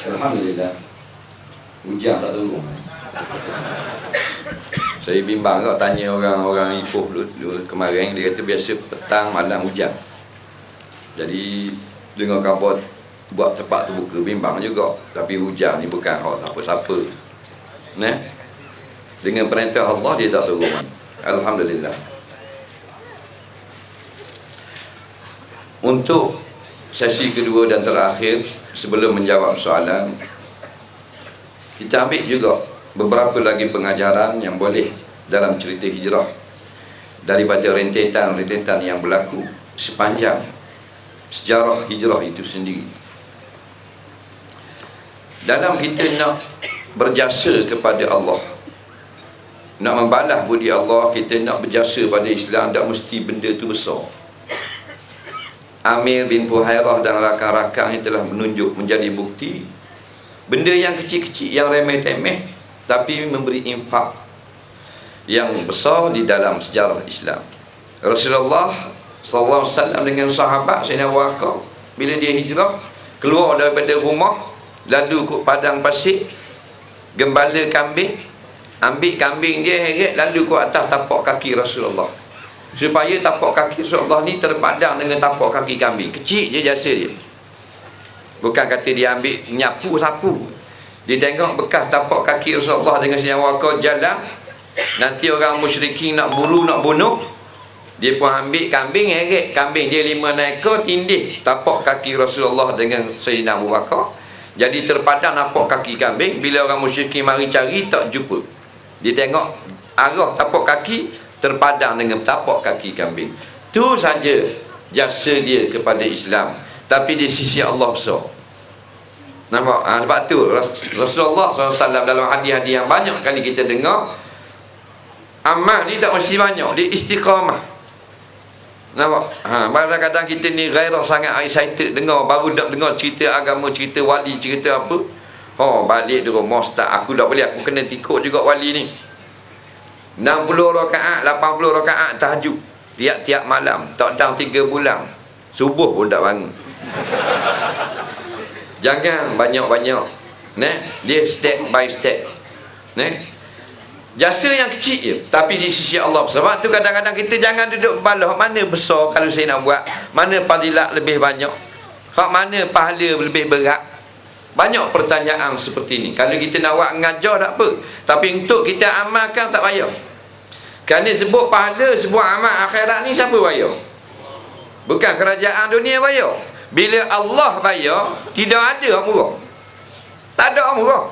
Alhamdulillah, hujan tak turun. Saya bimbang kau tanya orang-orang Ipoh dulu kemarin, dia kata biasa petang malam hujan. Jadi dengar khabar buat tempat terbuka, bimbang juga. Tapi hujan ni bukan hak siapa-siapa. Nah, dengan perintah Allah dia tak turun. Alhamdulillah. Untuk sesi kedua dan terakhir, sebelum menjawab soalan, kita ambil juga beberapa lagi pengajaran yang boleh dalam cerita hijrah daripada rentetan-rentetan yang berlaku sepanjang sejarah hijrah itu sendiri. Dalam kita nak berjasa kepada Allah, nak membalas budi Allah, kita nak berjasa pada Islam, tak mesti benda tu besar. Amir bin Fuhairah dan rakan-rakannya telah menunjuk menjadi bukti benda yang kecil-kecil, yang remeh-temeh, tapi memberi impak yang besar di dalam sejarah Islam. Rasulullah sallallahu alaihi wasallam dengan sahabat Sayyidina Abu Bakar, bila dia hijrah keluar daripada rumah, lalu ke padang pasir, gembala kambing, ambil kambing dia heret, lalu ke atas tapak kaki Rasulullah, supaya tapak kaki Rasulullah ni terpadang dengan tapak kaki kambing. Kecil je jasa dia. Bukan kata dia ambil nyapu sapu, dia tengok bekas tapak kaki Rasulullah dengan senyawa kau jalan. Nanti orang musyrikin nak buru, nak bunuh, dia pun ambil kambing, heret kambing dia 5 ekor, tindih tapak kaki Rasulullah dengan Sayyidina Abu Bakar. Jadi terpadang tapak kaki kambing. Bila orang musyrikin mari cari, tak jumpa. Dia tengok arah tapak kaki terpadang dengan tapak kaki kambing. Tu saja jasa dia kepada Islam, tapi di sisi Allah besar. Nampak? Sebab tu Rasulullah SAW dalam hadis-hadis yang banyak kali kita dengar, amal ni tak mesti banyak, dia istiqamah. Nampak? Kadang-kadang kita ni gairah sangat excited dengar, baru nak dengar cerita agama, cerita wali, cerita apa. Oh, balik di rumah, Ustaz, aku tak boleh, aku kena tikuk juga wali ni. 60 rakaat, 80 rakaat tahajud tiap-tiap malam, tak dang 3 bulan, subuh pun tak bangun. Jangan banyak-banyak, dia step by step. Jasa yang kecil je, tapi di sisi Allah. Sebab tu kadang-kadang kita jangan duduk balah mana besar kalau saya nak buat, mana fadilat lebih banyak, hak mana pahala lebih berat. Banyak pertanyaan seperti ni. Kalau kita nak buat mengajar tak apa, tapi untuk kita amalkan tak payah. Kerana sebut pahala, sebut amal akhirat ni siapa bayar? Bukan kerajaan dunia bayar. Bila Allah bayar, tidak ada orang murah. Tak ada orang murah.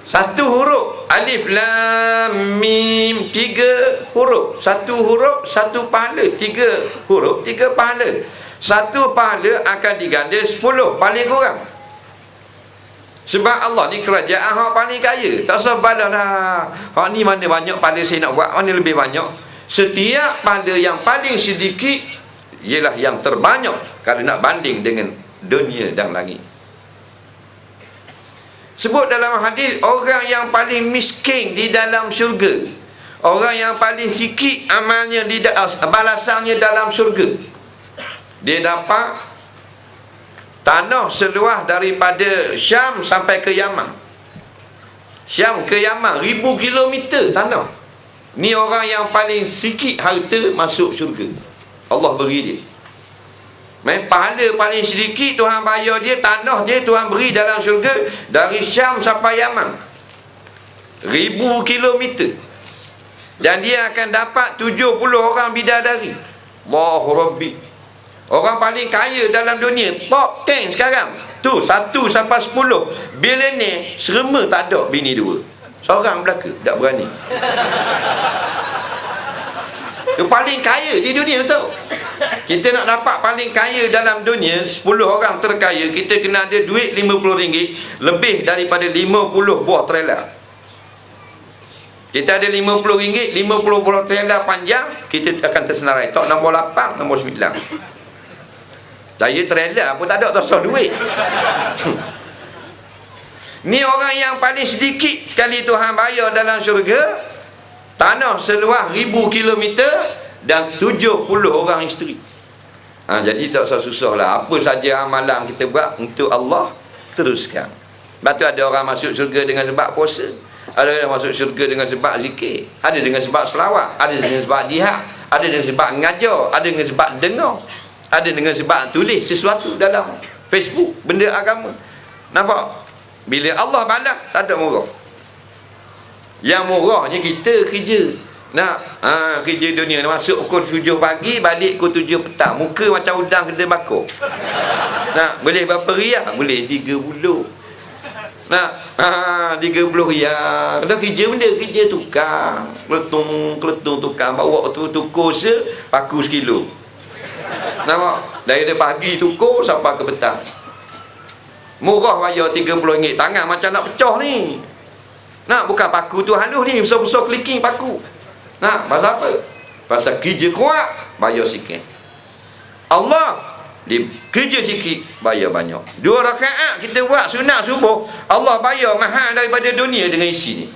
Satu huruf alif lam mim, 3 huruf, satu huruf satu pahala, 3 huruf 3 pahala. Satu pahala akan diganda 10 paling kurang. Sebab Allah ni kerajaan hak paling kaya. Tak usah balas dah, hak ni mana banyak pahala saya nak buat, mana lebih banyak. Setiap pahala yang paling sedikit ialah yang terbanyak kalau nak banding dengan dunia dan langit. Sebut dalam hadis, orang yang paling miskin di dalam syurga, orang yang paling sikit amalnya di balasannya dalam syurga, dia dapat tanah seluas daripada Syam sampai ke Yaman. Syam ke Yaman 1000 kilometer tanah. Ni orang yang paling sikit harta masuk syurga, Allah beri dia. Pahala paling sedikit Tuhan bayar dia, tanah dia Tuhan beri dalam syurga, dari Syam sampai Yaman 1000 kilometer. Dan dia akan dapat 70 orang bidadari. Allahu Rabbi. Orang paling kaya dalam dunia, top 10 sekarang tu, 1 sampai 10 billionaire, serema tak ada bini 2. Seorang belaka, tak berani. Itu paling kaya di dunia tu. Kita nak dapat paling kaya dalam dunia, 10 orang terkaya, kita kena ada duit RM50 lebih daripada 50 buah trailer. Kita ada RM50, 50 buah trailer panjang, kita akan tersenarai. Tak nombor 8, nombor 9. Daya trailer pun tak ada, tak usah duit. Ni orang yang paling sedikit sekali Tuhan bayar dalam syurga, tanah seluas 1000 kilometer dan 70 orang isteri. Jadi tak usah susah lah. Apa saja amalan kita buat untuk Allah, teruskan. Lepas tu ada orang masuk syurga dengan sebab puasa, ada yang masuk syurga dengan sebab zikir, ada dengan sebab selawat, ada dengan sebab jihad, ada dengan sebab ngajar, ada dengan sebab dengar, ada dengan sebab tulis sesuatu dalam Facebook, benda agama. Nampak? Bila Allah balas, tak ada murah. Yang murahnya kita kerja. Kerja dunia masuk pukul 7 pagi, balik pukul 7 petang. Muka macam udang kena bakar. Boleh berapa riyal? Boleh 30. 30 riyal. Kalau kerja benda, kerja tukang. Keletung tukang. Bawa tukur paku sekilo. Nampak? Dari pagi tukur sampai ke petang. Murah bayar RM30. Tangan macam nak pecah ni. Bukan paku tu halus ni, besar-besar clicking paku. Pasal apa? Pasal kerja kuat, bayar sikit. Allah, dia kerja sikit, bayar banyak. 2 rakaat kita buat sunat subuh, Allah bayar mahal daripada dunia dengan isi ni.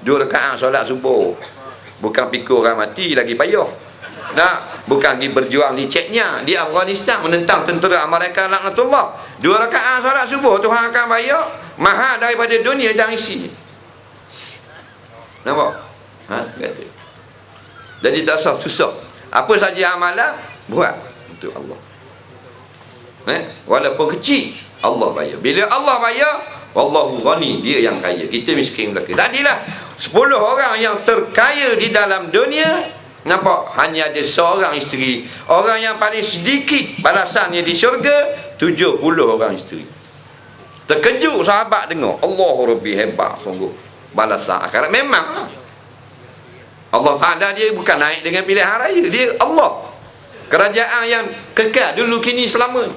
2 rakaat solat subuh. Bukan pikul orang mati lagi payah. Bukan pergi berjuang di Chechnya, di Afghanistan menentang tentera Amerika laknatullah. 2 rakaat solat subuh Tuhan akan bayar mahal daripada dunia dan isi ni. Nampak? Kata. Jadi tak usah susah. Apa saja amalan, buat untuk Allah. Walaupun kecil, Allah bayar. Bila Allah bayar, wallahu ghani, dia yang kaya, kita miskin belaka. Tadilah 10 orang yang terkaya di dalam dunia, nampak? Hanya ada seorang isteri. Orang yang paling sedikit balasannya di syurga, 70 orang isteri. Terkejut sahabat dengar, Allah Rabbi, hebat sungguh balasan akhirat. Memang Allah Ta'ala dia bukan naik dengan pilihan raya. Dia Allah, kerajaan yang kekal dulu kini selama.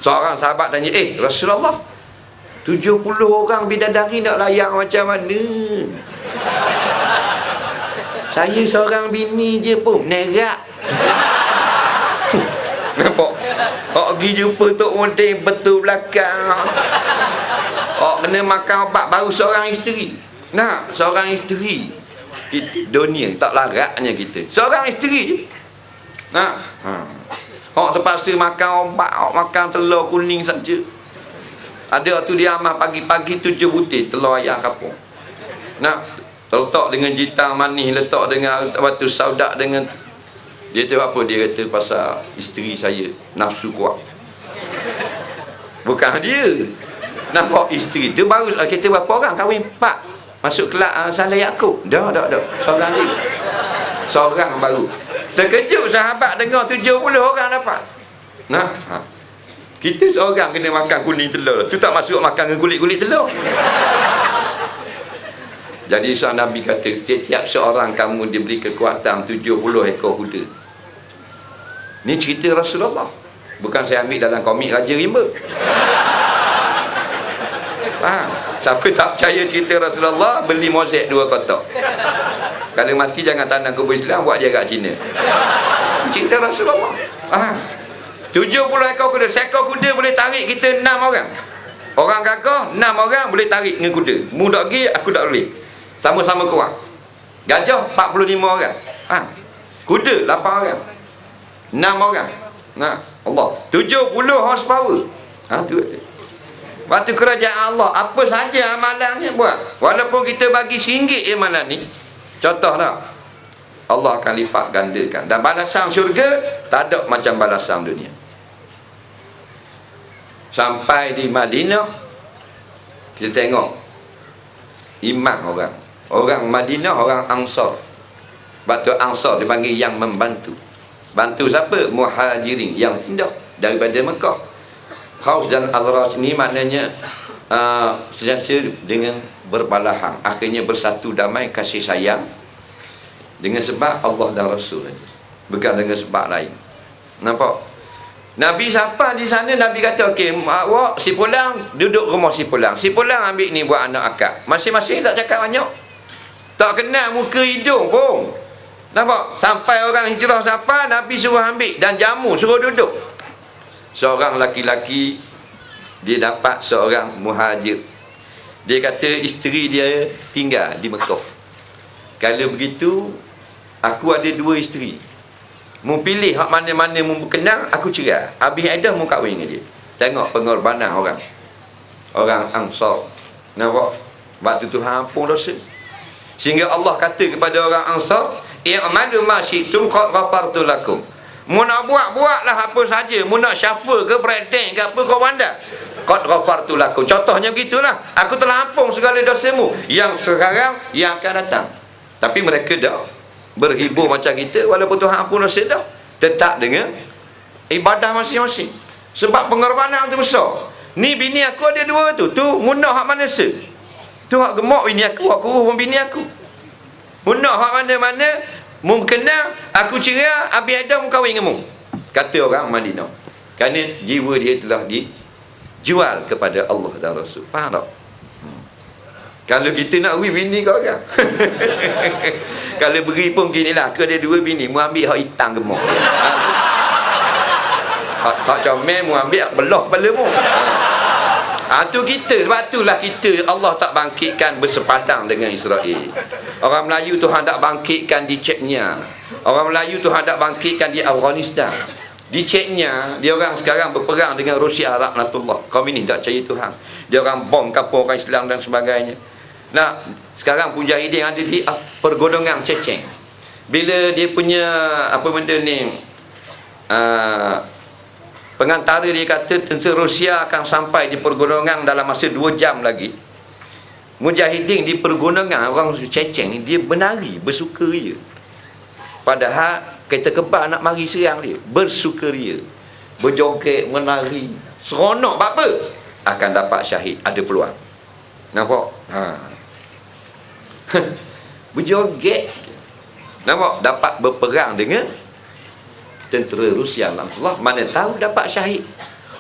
Seorang sahabat tanya, Rasulullah, 70 orang bidadari nak layak macam mana? Saya seorang bini je pun nerak. Nampak? Pergi jumpa Tok Monting betul belakang. Kena makan obat baru seorang isteri. Seorang isteri. Kita dunia tak laratnya kita. Seorang isteri je. Terpaksa makan obat, makan telur kuning saja. Ada waktu dia amal pagi-pagi 7 butir telur ayam kapung. Letak dengan jitang manis, letak dengan batu saudak dengan. Dia tahu apa? Dia kata pasal isteri saya nafsu kuat. Bukan dia. Nampak isteri tu baru kita berapa orang kahwin? 4. Masuk kelab Saleh Yaakob. Dah. Seorang dia. Seorang baru. Terkejut sahabat dengar 70 orang dapat. Kita seorang kena makan kuning telur. Tu tak masuk makan dengan kulit-kulit telur. Jadi seorang Nabi kata, setiap seorang kamu diberi kekuatan 70 ekor kuda. Ni cerita Rasulullah. Bukan saya ambil dalam komik Raja Rimba. Siapa tak percaya cerita Rasulullah, beli mozaik 2 kotak. Kalau mati jangan tanam kubur Islam, buat jarak Cina. Cerita Rasulullah. 70 ekor kuda. Seekor kuda boleh tarik kita 6 orang. Orang gagah 6 orang boleh tarik dengan kuda. Mu tak pergi, aku tak boleh. Sama-sama kuat. Gajah 45 orang. Kuda 8 orang. 6 orang. Allah 70 horsepower. Tu kata. Waktu kerajaan Allah, apa saja amalannya buat. Walaupun kita bagi RM1 amalan ni, contoh tak, Allah akan lipat gandakan. Dan balasan syurga tak ada macam balasan dunia. Sampai di Madinah, kita tengok iman orang. Orang Madinah, orang Ansar. Batu Ansar dipanggil yang membantu. Bantu siapa? Muhajirin yang pindah daripada Mekah. Khaus dan Al-Raj ni maknanya sentiasa dengan berbalahan, akhirnya bersatu damai kasih sayang dengan sebab Allah dan Rasul saja, bukan dengan sebab lain. Nampak? Nabi siapa di sana, Nabi kata okey, awak si pulang duduk rumah si pulang ambil ni buat anak akak. Masing-masing tak cakap banyak, tak kenal muka hidung pun. Nampak? Sampai orang hijrah siapa, Nabi suruh ambil dan jamu, suruh duduk. Seorang laki-laki, dia dapat seorang muhajir. Dia kata isteri dia tinggal di Mekah. Kalau begitu, aku ada 2 isteri. Mu pilih hak mana-mana mu berkenan, aku cerai. Habis iddah mu kahwin dengan dia. Tengok pengorbanan orang. Orang Ansar. Nampak? Waktu Tuhan ampun dosa. Sehingga Allah kata kepada orang Ansar, "I'malu ma syi'tum qad ghafartu lakum." Mu nak buatlah apa saja, mu nak siapa ke breakdance ke apa kau pandai. Qad ghafartu lakum. Contohnya gitulah. Aku telah ampun segala dosamu yang sekarang, yang akan datang. Tapi mereka dah berhibur macam kita, walaupun Tuhan ampun dosa dah, tetap dengan ibadah masing-masing. Sebab pengorbanan tu besar. Ni bini aku ada 2 tu. Tu munah hak mana se? Tu hak gemuk bini aku, hak kuruh bini aku. Munah hak mana-mana, mu kenal, aku cerai, habis ada mu kahwin dengan mu. Kata orang Madinah. Kerana jiwa dia telah dijual kepada Allah dan Rasul. Faham tak? Kalau kita nak beri bini kau kan. Kalau beri pun beginilah, aku ada 2 bini, mu ambil hak hitam gemuk. Hak comel mu ambil belah kepala mu. Tu kita. Sebab itulah kita, Allah tak bangkitkan bersepadang dengan Israel. Orang Melayu Tuhan tak bangkitkan di Chechnya. Orang Melayu Tuhan tak bangkitkan di Afghanistan. Di Chechnya, dia orang sekarang berperang dengan Rusia laknatullah. Kaum ini tak percaya Tuhan. Dia orang bom kampung orang Islam dan sebagainya. Nah, sekarang Mujahidin ada di pergolongan Chechen. Bila dia punya apa benda ni, pengantara dia kata tentera Rusia akan sampai di pergolongan dalam masa 2 jam lagi. Mujahidin di pergolongan orang Chechen ni, dia menari bersukaria. Padahal kereta kebal nak mari serang dia, bersukaria, berjoget, menari, seronok. Apa? Akan dapat syahid, ada peluang. Nampak? Berjoget. Nampak? Dapat berperang dengan tentera Rusia Allah. Mana tahu dapat syahid.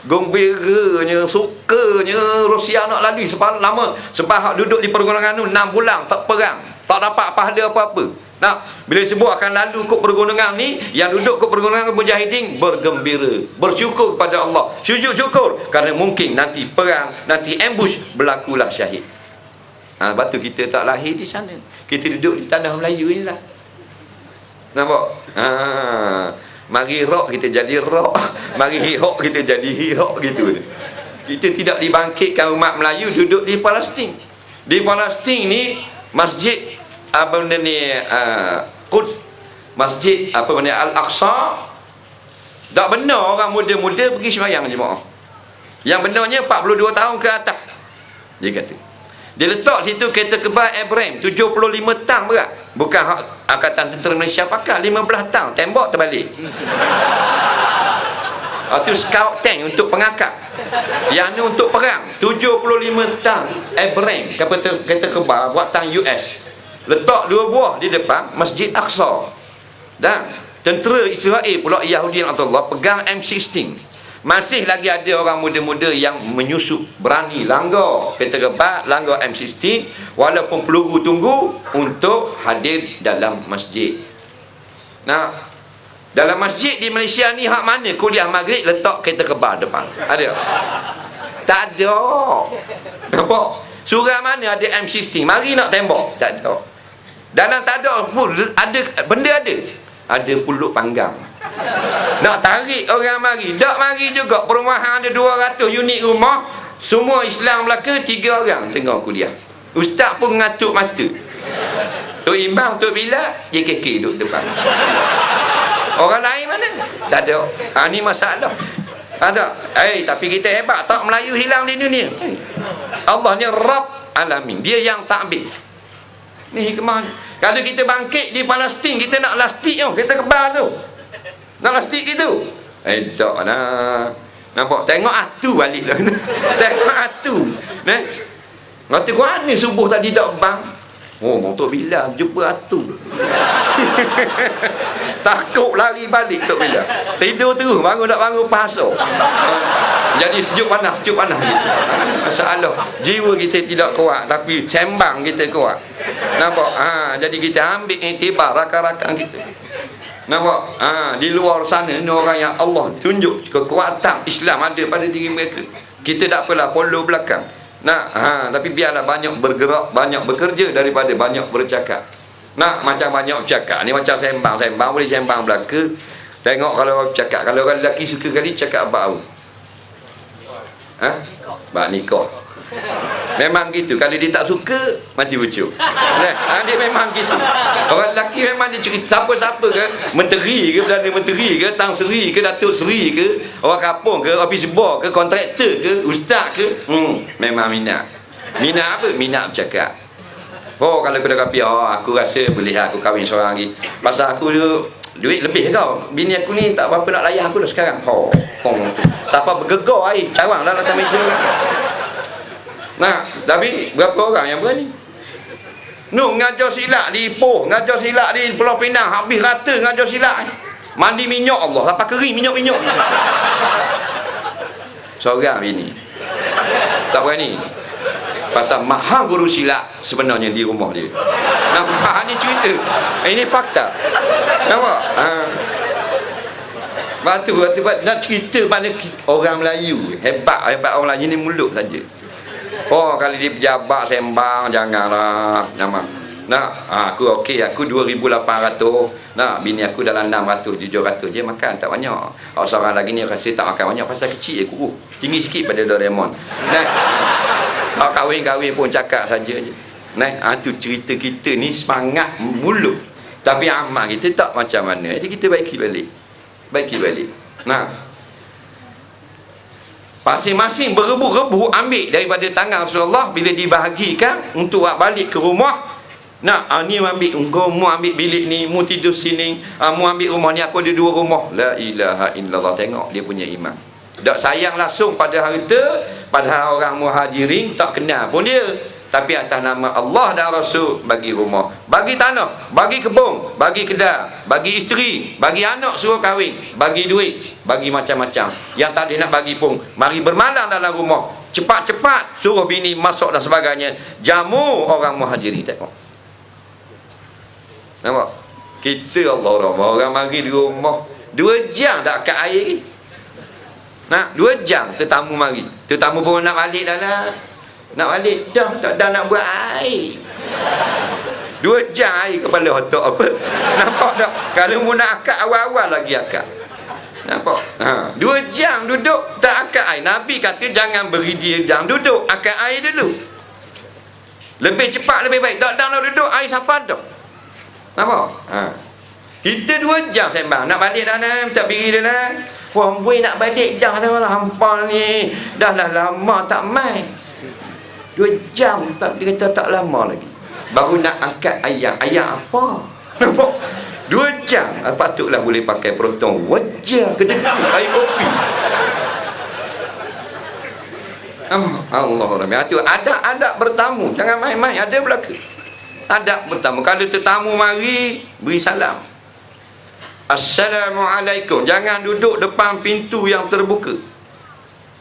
Gembiranya, sukanya Rusia nak lalu sebab lama. Sebab hak duduk di pergolongan tu 6 bulan tak perang, tak dapat pahala apa-apa. Nah, bila sebut akan lalu ke pergolongan ni, yang duduk ke pergolongan Mujahidin bergembira, bersyukur kepada Allah, sujud syukur kerana mungkin nanti perang, nanti ambush, berlakulah syahid. Sebab tu kita tak lahir di sana. Kita duduk di tanah Melayu ni lah. Nampak? Mari rock kita jadi rock, mari hip-hop kita jadi hip-hop gitu. Kita tidak dibangkitkan umat Melayu duduk di Palestin. Di Palestin ni masjid apa benda ni, Quds, masjid apa benda Al-Aqsa, tak benar orang muda-muda pergi sembahyang jemaah. Yang benarnya 42 tahun ke atas. Dia kata. Dia letak situ kereta kebal Abraham 75 tang berat. Bukan Angkatan Tentera Malaysia pakai 15 tang, tembok terbalik. Itu scout tank untuk pengangkat. Yang ni untuk perang 75 tang Abraham kereta kebal buatan US. Letak 2 buah di depan Masjid Aqsa. Dan tentera Israel pula Yahudi Allah pegang M16. Masih lagi ada orang muda-muda yang menyusup, berani langgar kereta kebal, langgar M16, walaupun peluru tunggu untuk hadir dalam masjid. Nah, dalam masjid di Malaysia ni hak mana kuliah maghrib letak kereta kebal depan? Ada? Tak ada. Nampak? Surah mana ada M16? Mari nak tembak? Tak ada. Dalam tak ada pun ada benda ada. Ada pulut panggang. Nak tarik orang mari, tak mari juga. Perumahan ada 200 unit rumah, semua Islam Melaka, 3 orang tengah kuliah. Ustaz pun ngatuk mata. Tok Imam, Tok Bilal, JKK duduk depan. Orang lain mana? Tak ada. Ni masalah. Ada. Tapi kita hebat, tak Melayu hilang di dunia. Allah ni Rabb Alamin, dia yang takbir. Ni hikmah. Kalau kita bangkit di Palestin, kita nak lastik tu, kita kebal tu. Nak lastik gitu. Tak lah. Nampak? Tengok atu balik lah. Tengok atu. Ngata kuat ni subuh tadi tak bang. Tok Bilal jumpa atu. Takut lari balik Tok Bilal. Tidur terus, bangun tak bangun pasal. Jadi sejuk panas gitu. Masalah jiwa kita tidak kuat, tapi sembang kita kuat. Nampak? Jadi kita ambil iktibar rakan-rakan kita. Nampak? Di luar sana ni orang yang Allah tunjuk kekuatan Islam ada pada diri mereka. Kita tak apalah follow belakang. Tapi biarlah banyak bergerak, banyak bekerja daripada banyak bercakap. Nak macam banyak bercakap ni, macam sembang boleh sembang belaka. Tengok kalau orang bercakap, kalau orang lelaki suka kali cakap apa? Bak nikah. Memang gitu. Kalau dia tak suka, mati bucuk. Dia memang gitu. Orang lelaki memang dia cerita siapa-siapa ke, menteri ke, Perdana Menteri ke, Tan Sri ke, Datuk Sri ke, orang kampung ke, office boy ke, kontraktor ke, ustaz ke, memang minat. Minat apa? Minat bercakap. Oh, kalau aku dah kapi, aku rasa boleh aku kahwin seorang lagi. Pasal aku duit lebih kau. Bini aku ni tak apa-apa nak layan aku dah sekarang. Siapa bergegar air cawang dalam atas meja. Nah, tapi berapa orang yang berani? Ngajar silat di Ipoh, ngajar silat di Pulau Pinang, habis rata ngajar silat. Mandi minyak Allah, sampai kering minyak-minyak. Seorang bini. Tak berani. Pasal maha guru silat sebenarnya di rumah dia. Nampak ni cerita. Ini fakta. Nampak? Batu nak cerita mana orang Melayu hebat orang Melayu ni mulut saja. Kalau dia pejabat sembang janganlah. Aku okey, aku 2,800. Bini aku dalam 600, 700 je makan, tak banyak. Seorang lagi ni rasa tak makan banyak pasal kecil aku. Tinggi sikit pada Doraemon. Kahwin-kahwin pun cakap saja je. Tu cerita kita ni semangat mulut. Tapi amal kita tak macam mana. Jadi kita baiki balik. Masing-masing berebu-rebu ambil daripada tangan Rasulullah bila dibahagikan untuk buat balik ke rumah. Ni ambil engkau, mu ambil bilik ni, mu tidur sini, mu ambil rumah ni, aku ada 2 rumah. La ilaha illallah. Tengok dia punya iman. Tak sayang langsung pada harta, padahal orang muhajirin tak kenal pun dia. Tapi atas nama Allah dan Rasul bagi rumah, bagi tanah, bagi kebun, bagi kedai, bagi isteri, bagi anak suruh kahwin, bagi duit, bagi macam-macam. Yang tak ada nak bagi pun, mari bermalam dalam rumah. Cepat-cepat suruh bini masuk dan sebagainya. Jamu orang muhajirin. Tengok. Nampak? Kita Allah orang mari di rumah 2 jam tak kat air ni. 2 jam tetamu mari. Tetamu pun nak balik dah lah. Nak balik dah nak buat air. 2 jam air kepala otak apa. Nampak tak? Kalau mu nak akad awal-awal lagi akad. Nampak? 2 jam duduk tak akad air. Nabi kata jangan beri dia jam duduk, akad air dulu. Lebih cepat lebih baik. Tak nak duduk air siapa dah. Nampak? Kita 2 jam sembang. Nak balik dah nak minta biri dah nak. Puan-puan nak balik dah lah hampa ni. Dah lah lama tak main. 2 jam tak, dia kata tak lama lagi. Baru nak angkat ayam. Ayam apa? Nampak? 2 jam. Patutlah boleh pakai perotong wajah kedai air kopi. Allah Rahmat. Itu adab bertamu. Jangan main-main. Ada belaka. Adab bertamu. Kalau tetamu mari, beri salam. Assalamualaikum. Jangan duduk depan pintu yang terbuka.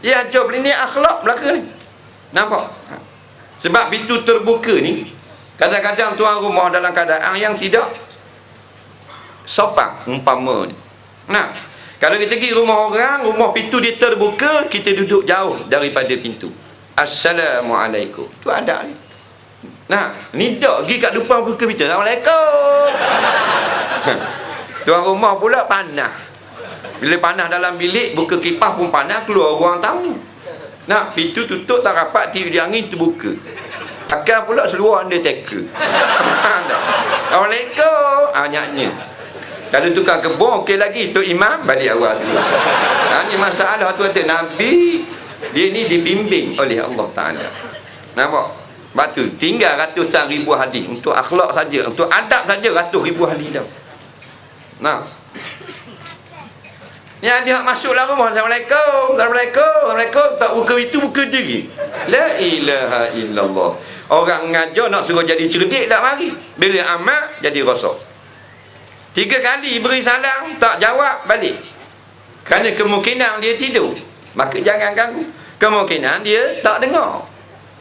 Dia ajar ni akhlak belaka ni. Nampak? Sebab pintu terbuka ni kadang-kadang tuan rumah dalam keadaan yang tidak sopan umpama ni. Kalau kita pergi rumah orang, rumah pintu dia terbuka, kita duduk jauh daripada pintu. Assalamualaikum. Tu adab ni. Ni tak pergi kat depan buka pintu. Assalamualaikum. Tuan rumah pula panas. Bila panas dalam bilik, buka kipas pun panas, keluar ruang tamu. Pintu tutup tak rapat, tiup di angin terbuka. Akan pula seluar undertaker. Assalamualaikum. Nyaknya. Kalau tukang kebun okey lagi, Tok Imam balik awal tu. Ni masalah tu kata Nabi dia ni dibimbing oleh Allah Taala. Nampak? Sebab tu tinggal ratusan ribu hadis untuk akhlak saja, untuk adab saja ratus ribu hadis dah. Ni ada hak masuk dalam rumah. Assalamualaikum. Assalamualaikum. Tak buka itu, buka diri. La ilaha illallah. Orang ngajar nak suruh jadi cerdik tak mari. Bila amat jadi rosak. 3 kali beri salam, tak jawab, balik. Kerana kemungkinan dia tidur. Maka jangan ganggu. Kemungkinan dia tak dengar.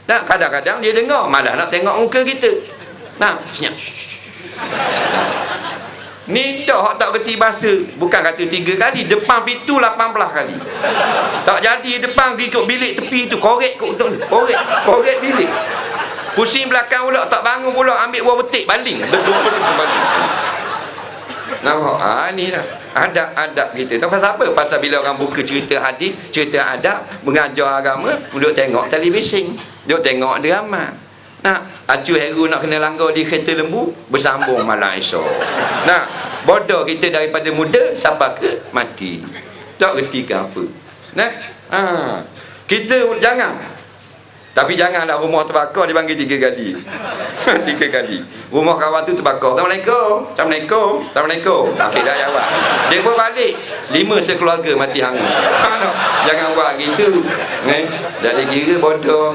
Kadang-kadang dia dengar, malah nak tengok muka kita. Senyap. Ni tak berti bahasa. Bukan kata 3 kali, depan pintu 18 kali. Tak jadi depan pergi ikut bilik tepi tu, korek bilik. Pusing belakang pula, tak bangun pula, ambil buah betik, baling. Kembali. Nampak? Ni lah adab-adab kita. Tak pasal apa? Pasal bila orang buka cerita hadis, cerita adab, mengajar agama, duduk tengok televising, duduk tengok drama. Acu Heru nak kena langgar di kereta lembu, bersambung malam esok. Bodoh kita daripada muda sampai ke mati. Tak reti ke apa. Kita jangan. Tapi janganlah rumah terbakar dipanggil 3 kali. 3 kali. Rumah kawan tu terbakar. Assalamualaikum. Assalamualaikum. Assalamualaikum. Okey dah jawab. Dia pun balik. 5 sekeluarga mati hangus. Jangan buat gitu. Jadi kira bodoh.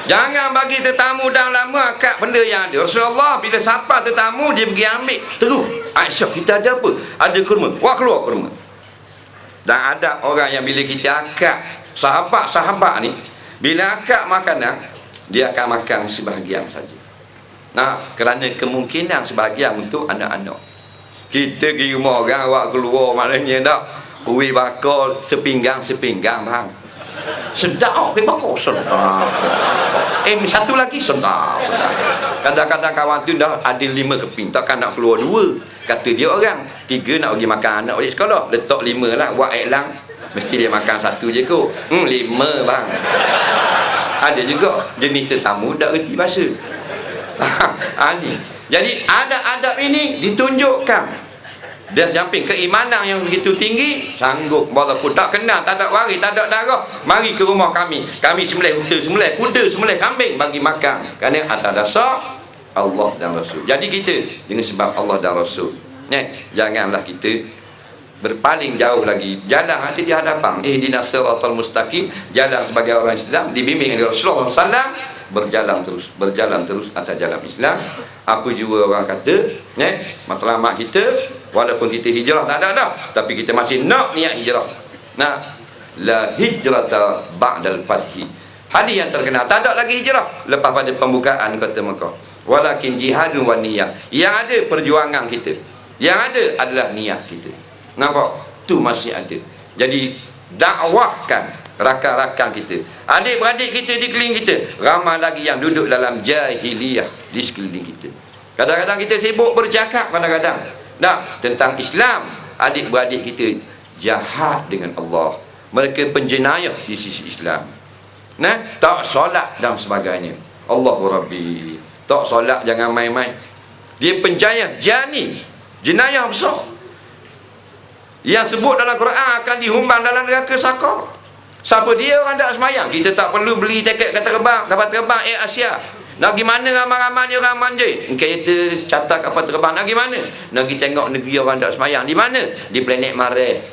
Jangan bagi tetamu dah lama akad benda yang ada. Rasulullah bila sapa tetamu dia pergi ambil terus. Aisyah, kita ada apa? Ada kurma. Wah, keluar kurma. Dan ada orang yang bila kita akad sahabat-sahabat ni, bila akad makanan, dia akan makan sebahagian saja. Kerana kemungkinan sebahagian untuk anak-anak. Kita pergi rumah orang, awak keluar maknanya tak kuih bakar sepinggang bang. Sedap, kuih bakar sedap. Satu lagi sedap. Kadang-kadang kawan tu dah ada 5 keping, takkan nak keluar 2. Kata dia orang, 3 nak pergi makan anak balik sekolah, letak 5 lah, buat elang. Mesti dia makan 1 je kot. 5 bang. Ada juga jenis tetamu tak reti bahasa. Ni. Jadi adab-adab ini ditunjukkan. Dan samping keimanan yang begitu tinggi, sanggup walaupun tak kenal, tak ada waris, tak ada darah, mari ke rumah kami. Kami sembelih unta, sembelih kuda, sembelih kambing bagi makan. Kerana atas dasar Allah dan Rasul. Jadi kita dengan sebab Allah dan Rasul, janganlah kita berpaling jauh lagi. Jalan ada di hadapan, ihdinas siratal mustaqim, jalan sebagai orang Islam dibimbing oleh Rasulullah SAW, berjalan terus atas jalan Islam. Apa juga orang kata, matlamat kita walaupun kita hijrah tak ada dah, tapi kita masih nak niat hijrah. La hijrata ba'dal fathi. Hadis yang terkenal, tak ada lagi hijrah lepas pada pembukaan kota Mekah. Walakin jihadun wa niyah. Yang ada perjuangan kita, yang ada adalah niat kita. Nampak? Tu masih ada. Jadi dakwahkan rakan-rakan kita, adik-beradik kita di keliling kita. Ramai lagi yang duduk dalam jahiliyah di sekeliling kita. Kadang-kadang kita sibuk bercakap tentang Islam. Adik-beradik kita jahat dengan Allah. Mereka penjenayah di sisi Islam. Tak solat dan sebagainya. Allahu Rabbi. Tak solat jangan main-main. Dia penjayah jani, jenayah besar. Yang sebut dalam Quran akan dihumbang dalam neraka sakar. Siapa dia orang tak semayang? Kita tak perlu beli tiket kapal terbang Air Asia. Nak pergi mana ramai-ramai dia orang manjai? Kereta catat kapal terbang nak pergi mana? Nak pergi tengok negeri orang tak semayang. Di mana? Di planet Mars.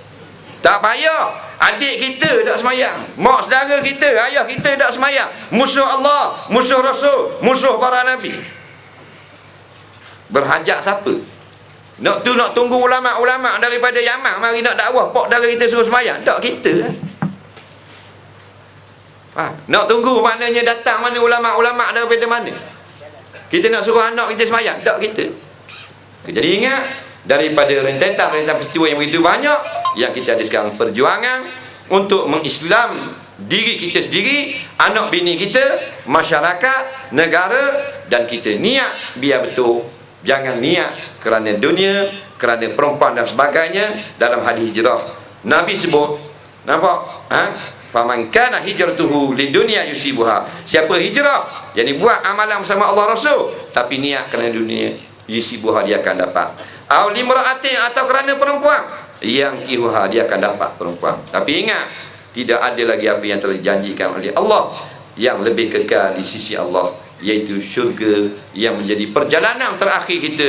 Tak payah. Adik kita tak semayang, mak saudara kita, ayah kita tak semayang. Musuh Allah, musuh Rasul, musuh para Nabi. Berhajat siapa? Nak tunggu ulama-ulama daripada Yaman mari nak dakwah, pok dara kita suruh semayang? Tak, kita nak tunggu maknanya datang mana ulama-ulama daripada mana? Kita nak suruh anak kita semayang? Tak, kita. Jadi ingat, daripada rentetan peristiwa yang begitu banyak, yang kita ada sekarang perjuangan untuk mengislam diri kita sendiri, anak bini kita, masyarakat, negara, dan kita niat biar betul. Jangan niat kerana dunia, kerana perempuan dan sebagainya. Dalam hadis hijrah Nabi sebut, nampak? Faman kana hijratuhu lidunya yusibuha. Siapa hijrah, yakni buat amalan bersama Allah Rasul, tapi niat kerana dunia, yusibuha, dia akan dapat. Aw limra'atin, atau kerana perempuan, yang kihuha, dia akan dapat perempuan. Tapi ingat, tidak ada lagi apa yang telah dijanjikan oleh Allah yang lebih kekal di sisi Allah, iaitu syurga yang menjadi perjalanan terakhir kita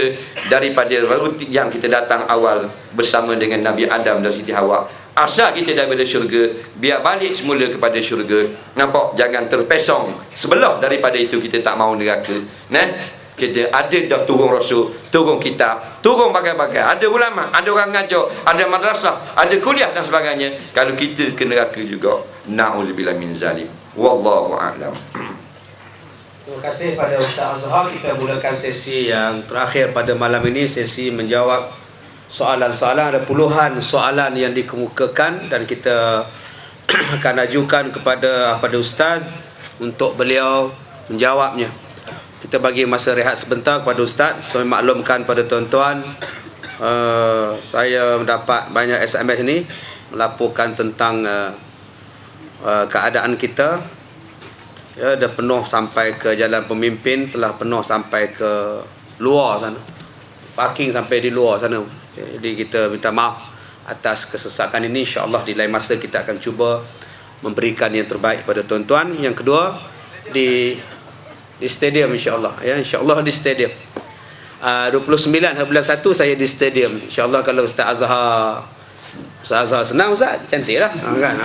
daripada rutin yang kita datang awal bersama dengan Nabi Adam dan Siti Hawa. Asal kita daripada syurga, biar balik semula kepada syurga. Nampak? Jangan terpesong sebelah daripada itu kita tak mau neraka. Kita ada dah turun Rasul, turun kitab, turun bagai-bagai. Ada ulama, ada orang ngajar, ada madrasah, ada kuliah dan sebagainya. Kalau kita ke neraka juga, na'udzubillah min zalim. Wallahu a'lam. Terima kasih pada Ustaz Azhar. Kita mulakan sesi yang terakhir pada malam ini, sesi menjawab soalan-soalan. Ada puluhan soalan yang dikemukakan dan kita akan ajukan kepada Ustaz untuk beliau menjawabnya. Kita bagi masa rehat sebentar kepada Ustaz. Saya maklumkan pada tuan-tuan, saya mendapat banyak SMS ni melaporkan tentang keadaan kita. Ya, dah penuh sampai ke Jalan Pemimpin, telah penuh sampai ke luar sana. Parking sampai di luar sana. Jadi kita minta maaf atas kesesakan ini. InsyaAllah di lain masa kita akan cuba memberikan yang terbaik pada tuan-tuan. Yang kedua, di stadium insyaAllah. Ya, insyaAllah di stadium. 29 bulan 1 saya di stadium. InsyaAllah kalau Ustaz Azhar senang Ustaz, cantik lah kan?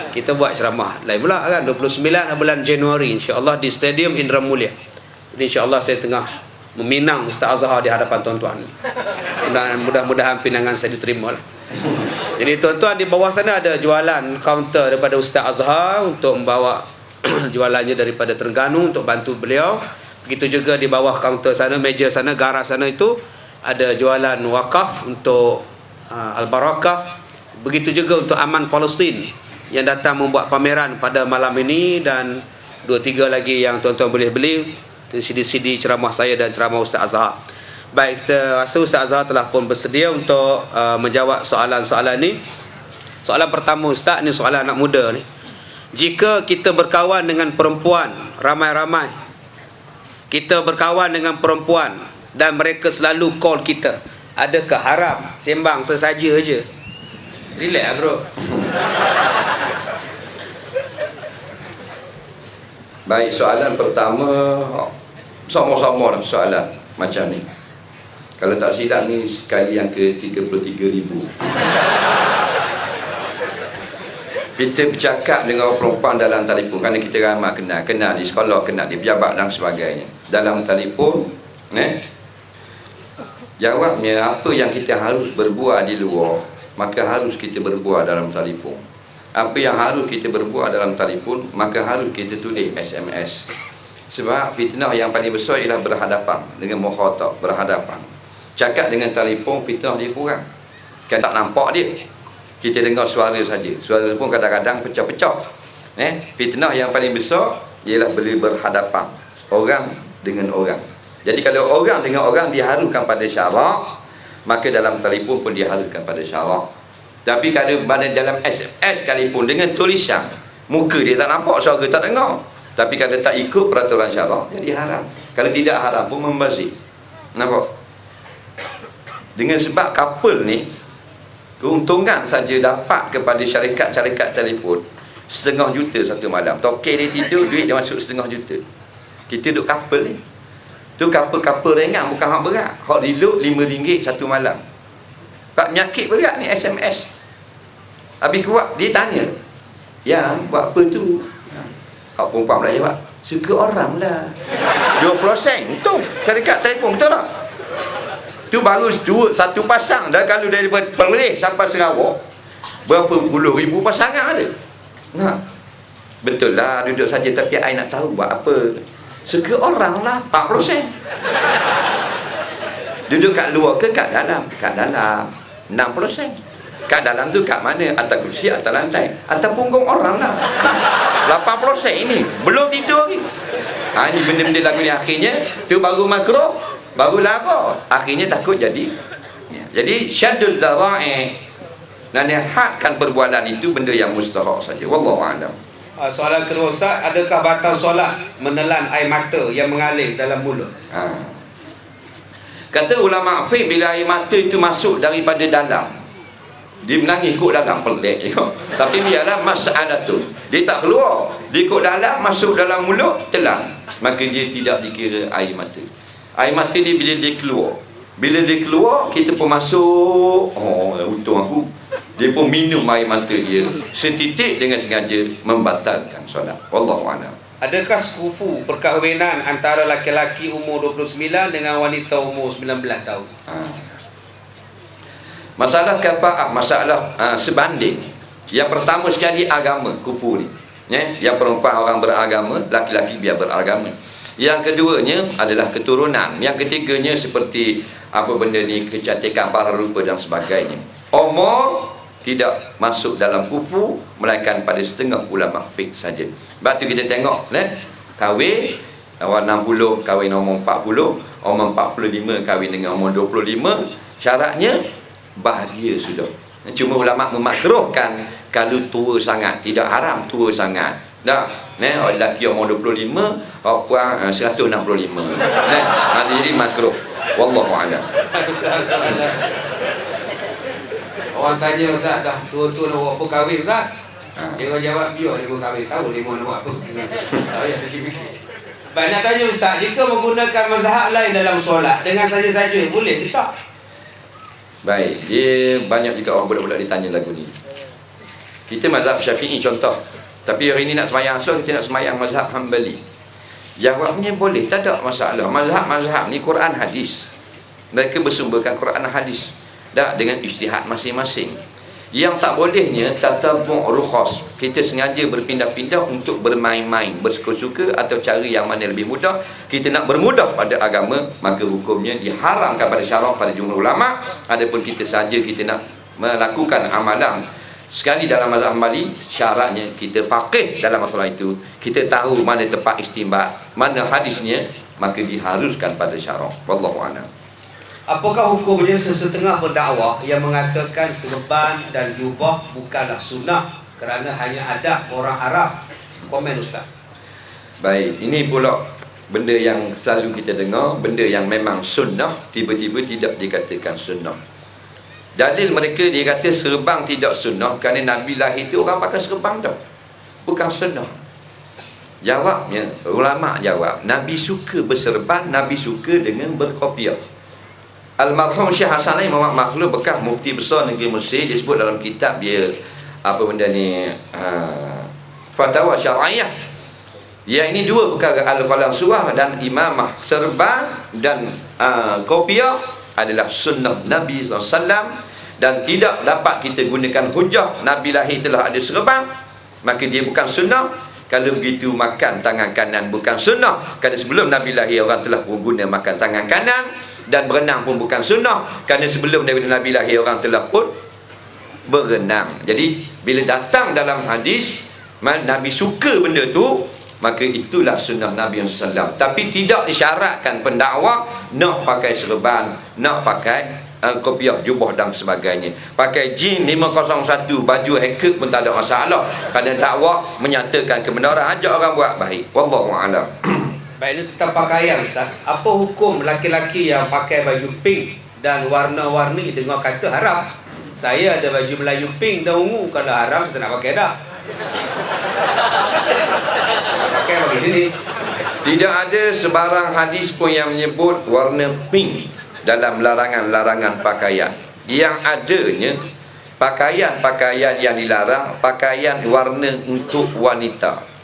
Kita buat ceramah lain pula kan, 29 bulan Januari insyaAllah di stadium Indra Mulia. Jadi insyaAllah saya tengah meminang Ustaz Azhar di hadapan tuan-tuan. Mudah-mudahan pinangan saya diterima lah. Jadi tuan-tuan, di bawah sana ada jualan kaunter daripada Ustaz Azhar untuk membawa jualannya daripada Terengganu untuk bantu beliau. Begitu juga di bawah kaunter sana, meja sana, garas sana itu ada jualan wakaf untuk Al-Barakah. Begitu juga untuk Aman Palestin yang datang membuat pameran pada malam ini, dan 2-3 lagi yang tuan-tuan boleh beli CD-CD ceramah saya dan ceramah Ustaz Azhar. Baik, kita rasa Ustaz Azhar telah pun bersedia untuk menjawab soalan-soalan ni. Soalan pertama Ustaz, ni soalan anak muda ni. Jika kita berkawan dengan perempuan ramai-ramai, kita berkawan dengan perempuan dan mereka selalu call kita, adakah haram sembang sesaja je? Relax bro. Baik, soalan pertama sama-sama lah soalan macam ni. Kalau tak silap ni sekali yang ke-33,000. Kita bercakap dengan orang perempuan dalam telefon, kerana kita ramai kenal di sekolah, kenal di pejabat dan sebagainya. Dalam telefon, jawabnya apa yang kita harus berbuat di luar, maka harus kita berbuat dalam telefon. Apa yang harus kita berbuat dalam telefon, maka harus kita tulis SMS. Sebab fitnah yang paling besar ialah berhadapan dengan mukhatab, berhadapan. Cakap dengan telefon, fitnah dia kurang. Kan tak nampak dia. Kita dengar suara saja. Suara pun kadang-kadang pecah-pecah. Fitnah yang paling besar ialah berhadapan orang dengan orang. Jadi kalau orang dengan orang diharukan pada syarak, maka dalam telefon pun diharukan pada syarak. Tapi kalau dalam SMS sekalipun dengan tulisan, muka dia tak nampak, suara tak dengar. Tapi kalau tak ikut peraturan syarak, jadi haram. Kalau tidak haram pun membazir. Nampak? Dengan sebab couple ni, keuntungan saja dapat kepada syarikat-syarikat telefon 500,000 juta satu malam. Tokek dia tidur, duit dia masuk 500,000 juta. Kita duduk couple ni. Tu couple ringan, bukan hak berat. Hak diluk RM5 satu malam. Pak penyakit berat ni SMS. Habis kuat, dia tanya, yang buat apa tu? Hak perempuan pula jawab, suka orang lah. 20% tu syarikat telefon, betul tak? Tu baru satu pasang dah. Kalau daripada Perlis sampai Sarawak, berapa puluh ribu pasangan ada. Betul lah, duduk saja. Tapi I nak tahu buat apa. Suka orang lah, 4%. Duduk kat luar ke kat dalam? Kat dalam 6%. Kat dalam tu kat mana? Atas kursi, atas lantai, atas punggung orang lah. 8% ini belum tidur lagi. Ini benda-benda lagu ni akhirnya tu baru makro, baru lara, akhirnya takut jadi. Jadi syaddul dhara'i, hadkan perbuatan itu benda yang mustahak saja. Wallahu a'lam. Soalan kedua Ustaz, adakah batal solat menelan air mata yang mengalir dalam mulut? Kata ulama fiqh, bila air mata itu masuk daripada dalam, dia menangis ikut dalam, pelik je. Tapi biarlah masalah tu, dia tak keluar, dia ikut dalam, masuk dalam mulut, telan, maka dia tidak dikira air mata. Air mata dia bila dia keluar, kita pun masuk, untung aku, dia pun minum air mata dia setitik dengan sengaja, membatalkan solat. Wallahu a'lam. Adakah sekufu perkahwinan antara laki-laki umur 29 dengan wanita umur 19 tahun? Masalah kafaah, masalah sebanding. Yang pertama sekali agama, kufu ni. Yang perempuan orang beragama, laki-laki biar beragama. Yang keduanya adalah keturunan. Yang ketiganya seperti apa benda ni, kecantikan, para rupa dan sebagainya. Umur tidak masuk dalam kufu, melainkan pada setengah ulama fiqh saja. Sebab tu kita tengok kahwin awal 60 kahwin umur 40, umur 45 kahwin dengan umur 25, syaratnya bahagia sudah. Cuma ulama memakruhkan kalau tua sangat, tidak haram tua sangat. Dah, orang lelaki umur 25, orang puan 165. Jadi makruh. Wallahu a'lam. Orang tanya Ustaz, dah tua-tua nak buat apa kahwin Ustaz? Dia orang jawab, biar dia buat kahwin, tahu dia nak buat apa. Tak payah fikir-fikir. Baik, nak tanya Ustaz, jika menggunakan mazhab lain dalam solat dengan saja-saja, boleh ke tak? Baik, dia banyak juga orang budak-budak ditanya lagu ni. Kita mazhab Syafi'i contoh, tapi hari ni nak semayang asal, kita nak semayang mazhab Hanbali. Jawabnya boleh, tak ada masalah. Mazhab ni Quran hadis. Mereka bersumberkan Quran hadis. Dah dengan ijtihad masing-masing. Yang tak bolehnya tatabu' rukhas. Kita sengaja berpindah-pindah untuk bermain-main, bersuka-suka atau cari yang mana lebih mudah. Kita nak bermudah pada agama, maka hukumnya diharamkan pada syarak pada jumhur ulama. Adapun kita saja kita nak melakukan amalan sekali dalam mazhab Hanbali, syaratnya kita faqih dalam masalah itu, kita tahu mana tempat istinbat, mana hadisnya, maka diharuskan pada syarak. Wallahu a'lam. Apakah hukumnya sesetengah pendakwah yang mengatakan serban dan jubah bukanlah sunnah kerana hanya adab orang Arab? Komen Ustaz. Baik, ini pula benda yang selalu kita dengar, benda yang memang sunnah tiba-tiba tidak dikatakan sunnah. Dalil mereka dia kata serban tidak sunnah kerana Nabi lahir itu orang pakai serban dah, bukan sunnah. Jawabnya, ulama jawab, Nabi suka berserban, Nabi suka dengan berkopiah. Almarhum Syekh Hasan Muhammad Makhluf bekas mufti besar negeri Mesir, dia sebut dalam kitab dia apa benda ni, Fatwa Syar'iyah. Yang ini dua perkara, al-qalam surah dan imamah, serban dan kopiah adalah sunnah Nabi SAW, dan tidak dapat kita gunakan hujah Nabi lahir telah ada serban, maka dia bukan sunnah. Kalau begitu makan tangan kanan bukan sunnah, kerana sebelum Nabi lahir orang telah guna makan tangan kanan. Dan berenang pun bukan sunnah, kerana sebelum Nabi lahir orang telah pun berenang. Jadi bila datang dalam hadis Nabi suka benda tu, maka itulah sunnah Nabi SAW. Tapi tidak disyaratkan pendakwa nak pakai serban, nak pakai kopiah, jubah dan sebagainya. Pakai jin 501, baju hacker pun tak ada masalah, kerana dakwa menyatakan kebenaran, ajak orang buat baik. Wallahu a'lam. Baik, ini tentang pakaian Ustaz. Apa hukum laki-laki yang pakai baju pink dan warna-warni dengan kata haram? Saya ada baju Melayu pink dan ungu, kalau haram saya nak pakai dah. Pakai bagi sini. Tidak ada sebarang hadis pun yang menyebut warna pink dalam larangan-larangan pakaian. Yang adanya pakaian-pakaian yang dilarang, pakaian warna untuk wanita.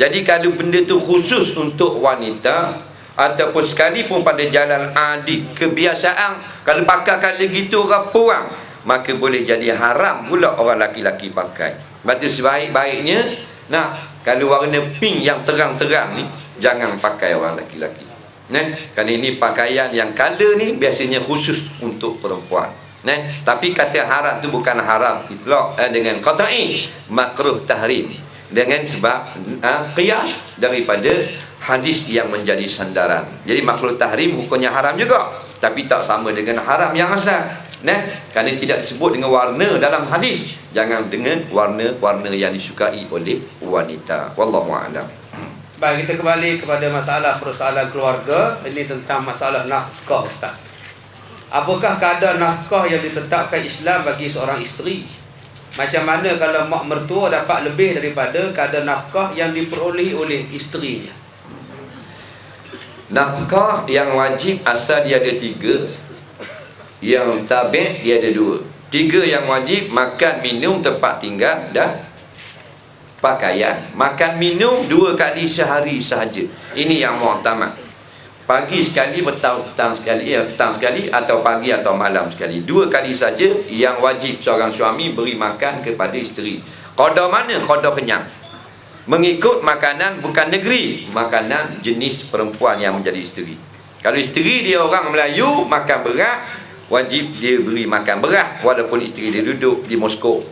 Jadi kalau benda tu khusus untuk wanita, ataupun sekalipun pada jalan adi, kebiasaan, kalau pakai kali gitu orang puang, maka boleh jadi haram pula orang laki-laki pakai. Berarti sebaik-baiknya, kalau warna pink yang terang-terang ni, jangan pakai orang laki-laki. Kerana ini pakaian yang color ni biasanya khusus untuk perempuan. Tapi kata haram tu bukan haram itlaq, dengan qat'i, makruh tahrim, dengan sebab qiyas daripada hadis yang menjadi sandaran. Jadi makruh tahrim hukumnya haram juga, tapi tak sama dengan haram yang asal. Kerana tidak disebut dengan warna dalam hadis. Jangan dengan warna-warna yang disukai oleh wanita. Wallahu a'lam. Baik, kita kembali kepada masalah persoalan keluarga. Ini tentang masalah nafkah Ustaz. Apakah kadar nafkah yang ditetapkan Islam bagi seorang isteri? Macam mana kalau mak mertua dapat lebih daripada kadar nafkah yang diperolehi oleh isterinya? Nafkah yang wajib asal dia ada 3, yang tabi' dia ada 2. 3 yang wajib, makan, minum, tempat tinggal dan pakaian. Makan, minum 2 kali sehari sahaja. Ini yang mu'tamad. Pagi sekali, petang sekali, atau pagi atau malam sekali. 2 kali saja yang wajib seorang suami beri makan kepada isteri. Qadar mana? Qadar kenyang. Mengikut makanan bukan negeri, makanan jenis perempuan yang menjadi isteri. Kalau isteri dia orang Melayu, makan berat, wajib dia beri makan beras walaupun isteri dia duduk di Moskow.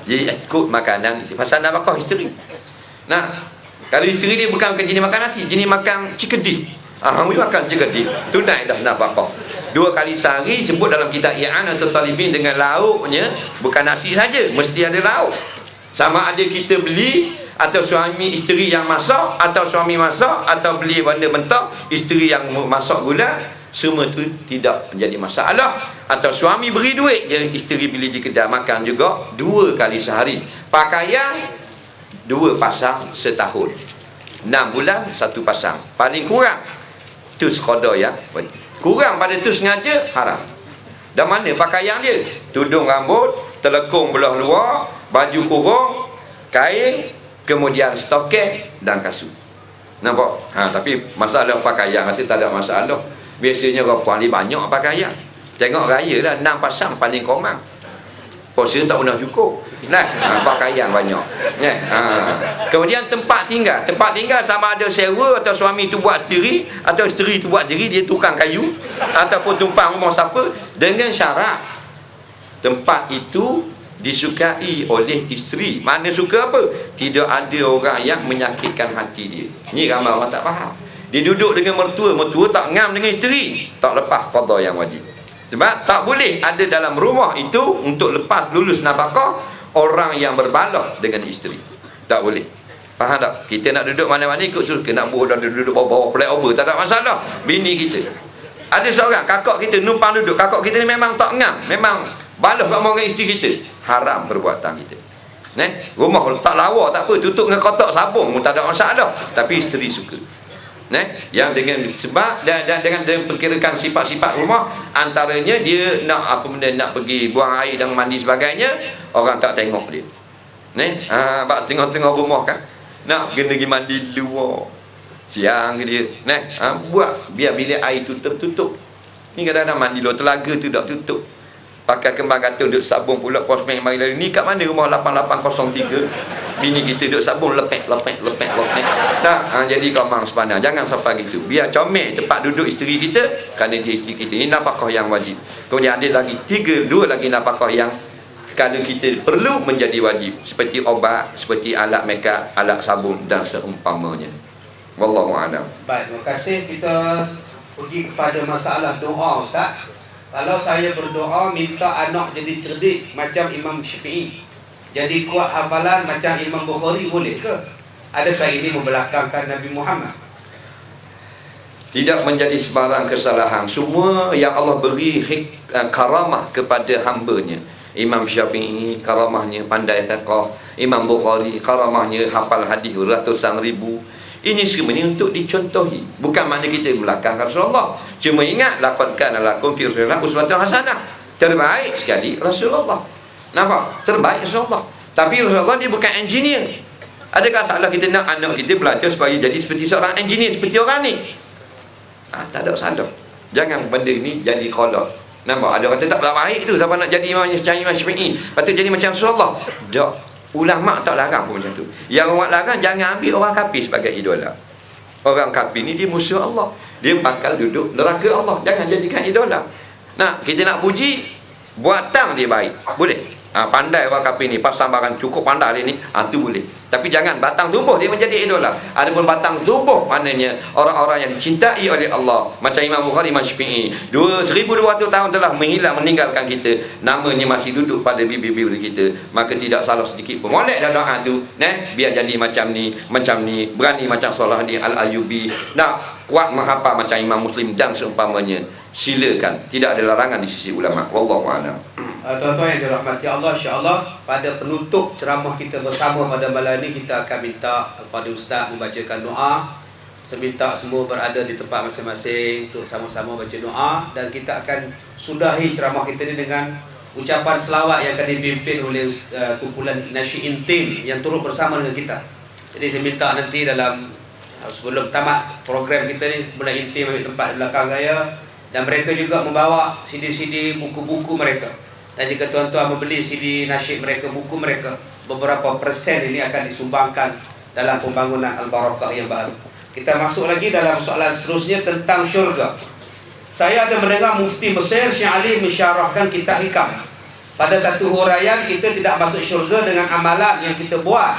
Dia ikut makanan pasal nafkah isteri. Nah, kalau isteri dia bukan jenis makan nasi, jenis makan cikedi. Dia makan cikedi. Tunai dah nafkah. 2 kali sehari sebut dalam kitab I'anatul Talibin dengan lauknya, bukan nasi saja, mesti ada lauk. Sama ada kita beli atau suami isteri yang masak, atau suami masak, atau beli benda mentah, isteri yang masak gula, semua tu tidak menjadi masalah. Atau suami beri duit je, isteri beli di kedai makan juga 2 kali sehari. Pakaian 2 pasang setahun, 6 bulan 1 pasang. Paling kurang tu sekadar yang kurang pada tu sengaja haram. Dan mana pakaian dia? Tudung rambut, telekung belah luar, baju kurung, kain, kemudian stoket dan kasut. Nampak? Tapi masalah pakaian masih tak ada masalah. Biasanya perempuan ni banyak pakaian. Tengok raya lah 6 pasang paling kurang. Puasa tak pernah cukup. Pakaian banyak. Kemudian tempat tinggal. Tempat tinggal sama ada sewa atau suami tu buat sendiri, atau isteri tu buat sendiri, dia tukang kayu ataupun tumpang rumah siapa, dengan syarat tempat itu disukai oleh isteri. Mana suka apa? Tidak ada orang yang menyakitkan hati dia. Ni ramai orang tak faham. Dia duduk dengan mertua, mertua tak ngam dengan isteri, tak lepas qada yang wajib. Sebab tak boleh ada dalam rumah itu untuk lepas lulus nafkah orang yang berbalah dengan isteri. Tak boleh. Faham tak? Kita nak duduk mana-mana ikut suruh. Nak duduk bawah-bawah flyover, tak ada masalah. Bini kita, ada seorang kakak kita numpang duduk, kakak kita ni memang tak ngam, memang balah tak mau dengan isteri kita, haram perbuatan kita. Rumah tak lawa tak apa, tutup dengan kotak sabun pun tak ada masalah, tapi isteri suka. Yang dengan sebab dan dengan perkirakan sifat-sifat rumah, antaranya dia nak apa benda, nak pergi buang air dan mandi sebagainya, orang tak tengok dia. Bab setengah-setengah rumah kan, nak kena pergi mandi luar siang ke dia. Buat biar bilik air tu tertutup. Ni kadang-kadang mandi luar telaga tu tak tutup, pakai kembang kata duduk sabun pula posmen mari lari. Ni kat mana rumah 8803, bini kita duduk sabun lepek. Jadi kau mang sepanjang, jangan sampai gitu. Biar comel tempat duduk isteri kita, kerana dia isteri kita. Ini nafkah yang wajib. Kemudian ada lagi 2 lagi nafkah yang kalau kita perlu menjadi wajib, seperti obat, seperti alat makeup, alat sabun dan seumpamanya. Wallahu a'lam. Baik, terima kasih. Kita pergi kepada masalah doa, Ustaz. Kalau saya berdoa minta anak jadi cerdik macam Imam Syafi'i, jadi kuat hafalan macam Imam Bukhari, boleh ke? Adakah ini membelakangkan Nabi Muhammad? Tidak menjadi sebarang kesalahan. Semua yang Allah beri karamah kepada hamba-Nya. Imam Syafi'i karamahnya pandai fiqh, Imam Bukhari karamahnya hafal hadis ratusan ribu. Ini semuanya untuk dicontohi. Bukan makna kita belakangkan Rasulullah. Cuma ingat, laqad kana lakum fi Rasulillah uswatun hasanah. Terbaik sekali Rasulullah. Nampak? Terbaik Rasulullah. Tapi Rasulullah dia bukan engineer. Adakah salah kita nak anak kita belajar supaya jadi seperti seorang engineer, seperti orang ni? Tak ada salah. Jangan benda ni jadi kolot. Nampak? Ada kata tak baik tu, siapa nak jadi Imam Syafi'i, patut jadi macam Rasulullah. Tak. Ulama tak larang pun macam tu. Yang orang larang, jangan ambil orang kafir sebagai idola. Orang kafir ni dia musuh Allah, dia bakal duduk neraka Allah. Jangan jadikan idola. Kita nak puji, buatan dia baik, boleh. Pandai orang kafir ni, pasang barang cukup pandai dia ni, tu boleh. Tapi jangan batang tubuh dia menjadi idola. Adapun batang tubuh maknanya orang-orang yang dicintai oleh Allah, macam Imam Bukhari, Imam Syafi'i, 1200 tahun telah menghilang, meninggalkan kita, namanya masih duduk pada bibir-bibir kita, maka tidak salah sedikit pun molek dalam doa tu, biar jadi macam ni, berani macam Salahuddin Al-Ayyubi, nak kuat menghafal macam Imam Muslim dan seumpamanya. Silakan, tidak ada larangan di sisi ulama. Wallahu a'lam. Tuan-tuan yang dirahmati Allah, insya-Allah pada penutup ceramah kita bersama pada malam ini, kita akan minta kepada Ustaz membacakan doa. Saya minta semua berada di tempat masing-masing untuk sama-sama baca doa, dan kita akan sudahi ceramah kita ini dengan ucapan selawat yang akan dipimpin oleh kumpulan Nasyi'in Tim yang turut bersama dengan kita. Jadi saya minta nanti dalam sebelum tamat program kita ni, kumpulan Intim ambil tempat di belakang saya, dan mereka juga membawa CD-CD buku-buku mereka. Dan jika tuan-tuan membeli CD nasyid mereka, buku mereka, beberapa persen ini akan disumbangkan dalam pembangunan Al-Barakah yang baru. Kita masuk lagi dalam soalan seterusnya tentang syurga. Saya ada mendengar Mufti Mesir Syekh Ali mensyarahkan kitab Hikam. Pada satu huraian, kita tidak masuk syurga dengan amalan yang kita buat,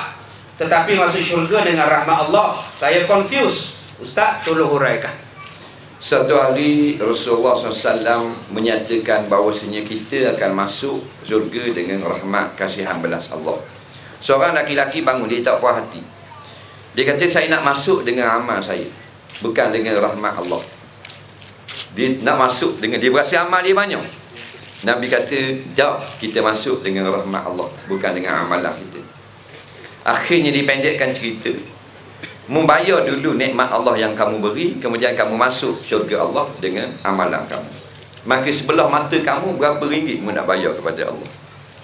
tetapi masuk syurga dengan rahmat Allah. Saya confuse. Ustaz, tolong huraikan. Satu hari Rasulullah SAW menyatakan bahawasanya kita akan masuk syurga dengan rahmat kasihan belas Allah. Seorang laki-laki bangun, dia tak puas hati. Dia kata, saya nak masuk dengan amal saya, bukan dengan rahmat Allah. Dia nak masuk dengan, dia berasa amal dia banyak. Nabi kata, jauh kita masuk dengan rahmat Allah, bukan dengan amalan kita. Akhirnya dipendekkan cerita, membayar dulu nikmat Allah yang kamu beri, kemudian kamu masuk syurga Allah dengan amalan kamu. Maka sebelah mata kamu berapa ringgit kamu nak bayar kepada Allah.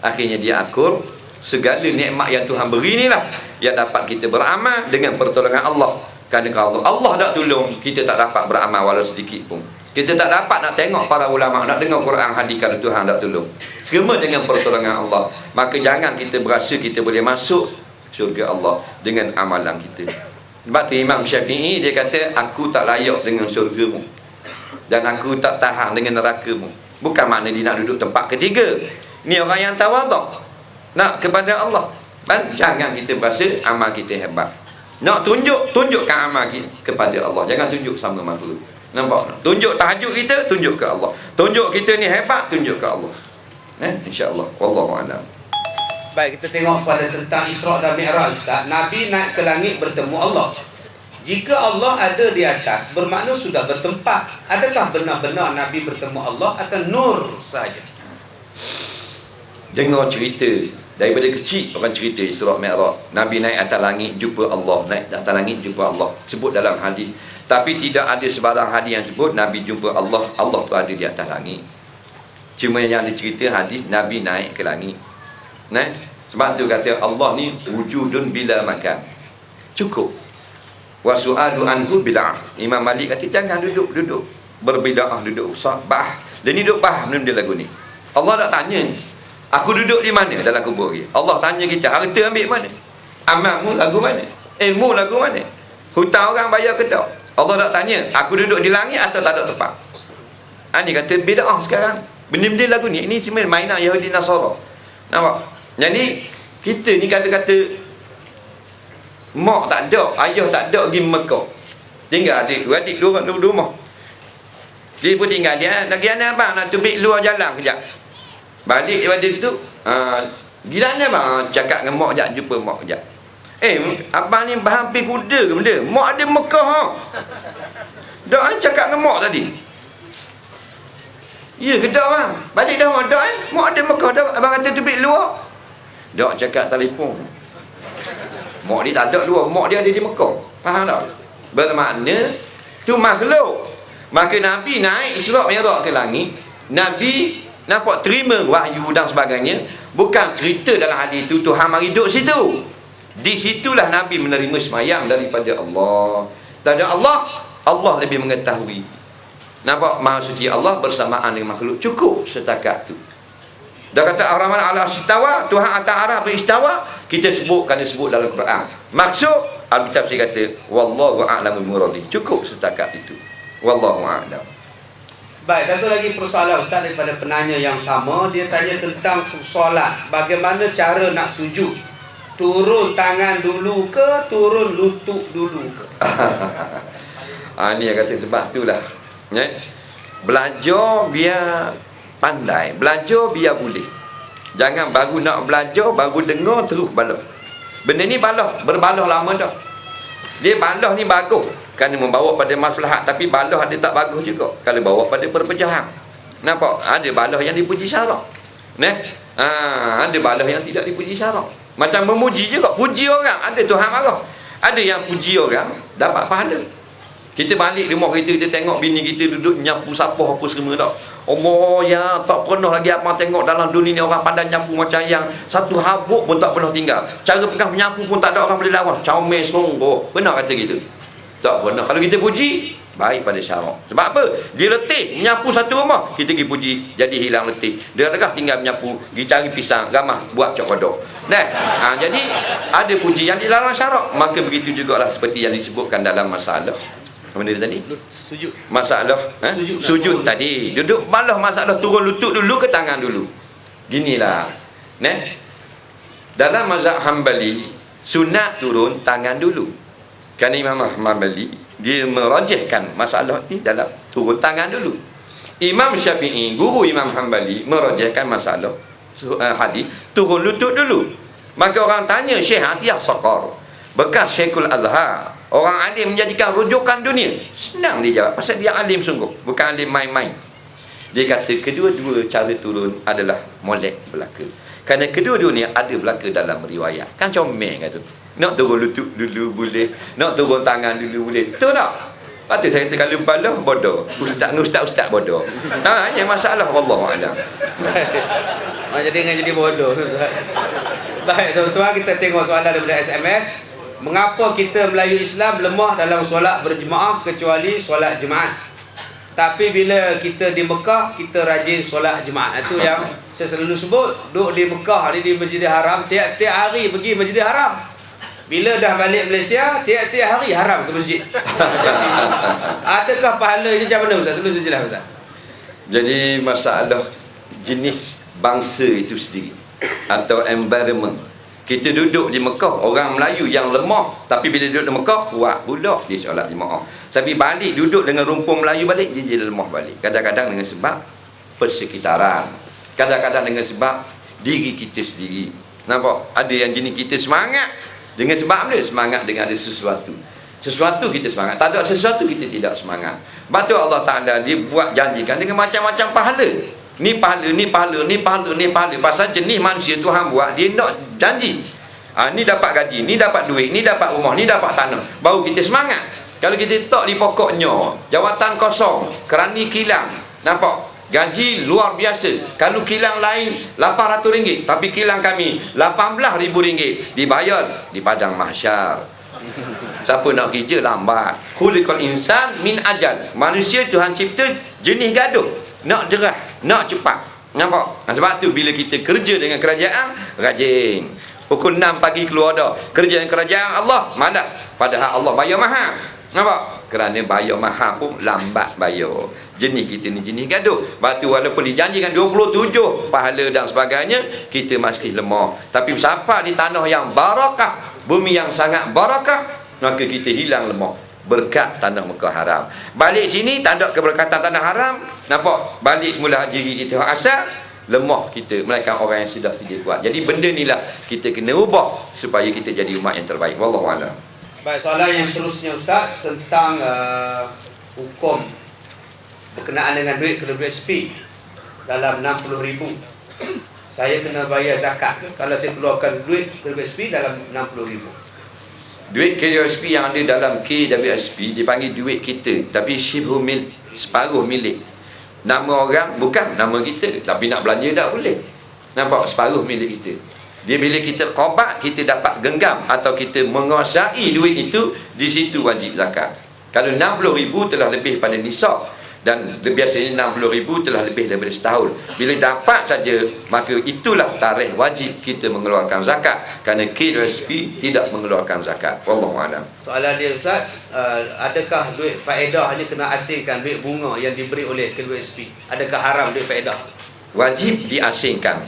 Akhirnya dia akur, segala nikmat yang Tuhan beri inilah yang dapat kita beramal dengan pertolongan Allah. Kerana kalau Allah tak tolong, kita tak dapat beramal walau sedikit pun. Kita tak dapat nak tengok para ulama, nak dengar Quran hadis kalau Tuhan tak tolong. Semua dengan pertolongan Allah. Maka jangan kita berasa kita boleh masuk syurga Allah dengan amalan kita. Sebab tu Imam Syafi'i dia kata, aku tak layak dengan syurgamu dan aku tak tahan dengan nerakamu. Bukan makna dia nak duduk tempat ketiga. Ni orang yang tawaduk nak kepada Allah. Dan jangan kita berasa amal kita hebat. Nak tunjukkan amal kita kepada Allah. Jangan tunjuk sama makhluk. Nampak? Tunjuk tahajud kita, tunjuk ke Allah. Tunjuk kita ni hebat, tunjuk ke Allah. InsyaAllah. Wallahu a'lam. Baik, kita tengok pada tentang Isra' dan Mi'raj, Ustaz. Nabi naik ke langit bertemu Allah. Jika Allah ada di atas, bermakna sudah bertempat. Adakah benar-benar Nabi bertemu Allah atau nur saja? Dengar cerita daripada kecil, orang cerita Isra' Mi'raj. Nabi naik atas langit jumpa Allah, naik atas langit jumpa Allah. Sebut dalam hadis. Tapi tidak ada sebarang hadis yang sebut Nabi jumpa Allah, Allah tu ada di atas langit. Cuma yang dicerita hadis Nabi naik ke langit. Sebab tu kata Allah ni wujudun bila makan. Cukup. Wa su'alu anhu bid'ah. Imam Malik kata jangan duduk berbid'ah, duduk bah. Dia ni duduk bah benda lagu ni. Allah tak tanya, aku duduk di mana dalam kubur ni? Allah tanya kita, harta ambil mana? Amalmu lagu mana? Ilmu lagu mana? Hutang orang bayar ke tak? Allah tak tanya, aku duduk di langit atau tak ada tempat. Ni kata bid'ah sekarang. Benda-benda lagu ni, ini sebenarnya mainan Yahudi Nasara. Nampak? Jadi kita ni kata-kata mak tak ada, ayah tak ada pergi Mekah. Tinggal adik dua orang duduk rumah. Dia pun tinggal dia, lagi anak abang nak tubik luar jalan kejap. Balik daripada itu, gila ni bang, cakap dengan mak kejap, jumpa mak kejap. Abang ni hampir kuda ke benda? Mak ada Mekah ha? Dah cakap dengan mak tadi. Ya ke tak bang? Balik dah mak mak ada Mekah dah, abang kata tubik luar. Dak cakap telefon. Mak dia tak ada luar, mak dia ada di Mekah. Faham tak? Bermakna tu makhluk. Maka Nabi naik Isra' Mi'raj ke langit, Nabi nampak terima wahyu dan sebagainya. Bukan cerita dalam hadis itu Tuhan mari duduk situ. Di situlah Nabi menerima semayang daripada Allah. Tak ada Allah, Allah lebih mengetahui. Nampak Maha Suci Allah bersamaan dengan makhluk. Cukup setakat tu. Dah kata Ar-Rahman ala istawa, Tuhan atas arah beristawa, kita sebut kerana sebut dalam Quran. Maksud Al-Tafsir kata wallahu a'lamul muradi. Cukup setakat itu. Wallahu a'lam. Baik, satu lagi persoalan Ustaz daripada penanya yang sama. Dia tanya tentang solat. Bagaimana cara nak sujud? Turun tangan dulu ke turun lutut dulu ke? Ni yang kata sebab itulah. Belajar biar pandai, belajar biar boleh. Jangan baru nak belajar, baru dengar terus balah. Benda ni balah, berbalah lama dah. Dia balah ni bagus kerana membawa pada maslahat, tapi balah ada tak bagus juga kalau bawa pada perpecahan. Nampak? Ada balah yang dipuji syarak. Ada balah yang tidak dipuji syarak. Macam memuji juga, puji orang, ada Tuhan marah. Ada yang puji orang dapat pahala. Kita balik rumah kita tengok bini kita duduk nyapu sapuh apa semua tak. Allah ya, tak pernah lagi abang tengok dalam dunia ni orang pandai nyapu macam yang satu habuk pun tak pernah tinggal. Cara pegang penyapu pun tak ada orang boleh lawan. Comel sungguh. Benar kata gitu? Tak pernah. Kalau kita puji, baik pada syarak. Sebab apa? Dia letih menyapu satu rumah, kita pergi puji, jadi hilang letih. Dia legah tinggal menyapu, pergi cari pisang, gamah, buat cok kodok. Jadi ada puji yang dilarang syarak. Maka begitu jugalah seperti yang disebutkan dalam masalah Benda tadi? Sujud. Masalah sujud tadi. Duduk malah masalah turun lutut dulu ke tangan dulu. Ginilah. Dalam mazhab Hambali, sunat turun tangan dulu. Kerana Imam Hambali dia merajihkan masalah ni dalam turun tangan dulu. Imam Syafi'i, guru Imam Hambali, merajihkan masalah hadis turun lutut dulu. Maka orang tanya Syekh Atiyah Saqar, bekas Syekhul Azhar, orang alim menjadikan rujukan dunia. Senang dia jawab, pasal dia alim sungguh, bukan alim main-main. Dia kata kedua-dua cara turun adalah molek belaka. Kerana kedua-dua ni ada belaka dalam riwayat. Kan comel kata. Nak turun lutut dulu boleh, nak turun tangan dulu boleh. Betul tak? Lepas tu saya kata kalau bala bodoh. Ustaz bodoh. Hanya masalah wallahualam. Jadi bodoh. Baik tuan-tuan, kita tengok soalan daripada SMS. Mengapa kita Melayu Islam lemah dalam solat berjemaah kecuali solat jemaat? Tapi bila kita di Mekah, kita rajin solat jemaat. Itu yang saya selalu sebut. Duduk di Mekah ni, di Masjidil Haram, tiap-tiap hari pergi Masjidil Haram. Bila dah balik Malaysia, tiap-tiap hari haram ke masjid. Adakah pahalanya macam mana Ustaz? Tolong jelaskan Ustaz. Jadi masalah jenis bangsa itu sendiri atau environment. Kita duduk di Mekah, orang Melayu yang lemah, tapi bila duduk di Mekah kuat pula dia solat jemaah. Tapi balik duduk dengan rumpun Melayu balik, dia jadi lemah balik. Kadang-kadang dengan sebab persekitaran, kadang-kadang dengan sebab diri kita sendiri. Nampak? Ada yang jenis kita semangat dengan sebab apa? Semangat dengan ada sesuatu. Sesuatu kita semangat, tak ada sesuatu kita tidak semangat. Sebab tu Allah Ta'ala dia buat janjikan dengan macam-macam pahala. Ni pahala, ni pahala, ni pahala, ni pahala. Pasal jenis manusia Tuhan buat, dia nak janji. Ni dapat gaji, ni dapat duit, ni dapat rumah, ni dapat tanah. Baru kita semangat. Kalau kita tak di pokoknya, jawatan kosong, kerani kilang. Nampak? Gaji luar biasa. Kalau kilang lain RM800, tapi kilang kami RM18,000 dibayar di padang mahsyar. Siapa nak kerja lambat. Khuliqal insan min ajal. Manusia Tuhan cipta jenis gaduh, nak jerah, nak cepat. Nampak? Sebab tu bila kita kerja dengan kerajaan, rajin. Pukul 6 pagi keluar dah. Kerja dengan kerajaan Allah malam. Padahal Allah bayar mahal. Nampak? Kerana bayar mahal pun lambat bayar. Jenis kita ni jenis gaduh. Sebab tu walaupun dijanjikan 27 pahala dan sebagainya, kita masih lemah. Tapi siapa di tanah yang barakah, bumi yang sangat barakah, maka kita hilang lemah berkat tanah Mekah haram. Balik sini tak ada keberkatan tanah haram. Nampak? Balik semula diri kita asal, lemah kita, melainkan orang yang sudah sedia kuat. Jadi benda inilah kita kena ubah supaya kita jadi umat yang terbaik. Wallahualam. Baik, soalan yang seterusnya Ustaz tentang hukum berkenaan dengan duit KWSP dalam 60,000. Saya kena bayar zakat kalau saya keluarkan duit KWSP dalam 60,000. Duit KWSP yang ada dalam KWSP dipanggil duit kita, tapi separuh milik. Nama orang bukan nama kita, tapi nak belanja tak boleh. Nampak? Separuh milik kita. Dia bila kita qabat, kita dapat genggam atau kita menguasai duit itu, di situ wajib zakat. Kalau 60,000 telah lebih pada nisab, dan biasanya 60,000 telah lebih daripada setahun. Bila dapat saja, maka itulah tarikh wajib kita mengeluarkan zakat. Kerana KWSP tidak mengeluarkan zakat. Wallahualam. Soalan dia Ustaz, adakah duit faedah hanya kena asingkan duit bunga yang diberi oleh KWSP? Adakah haram duit faedah? Wajib diasingkan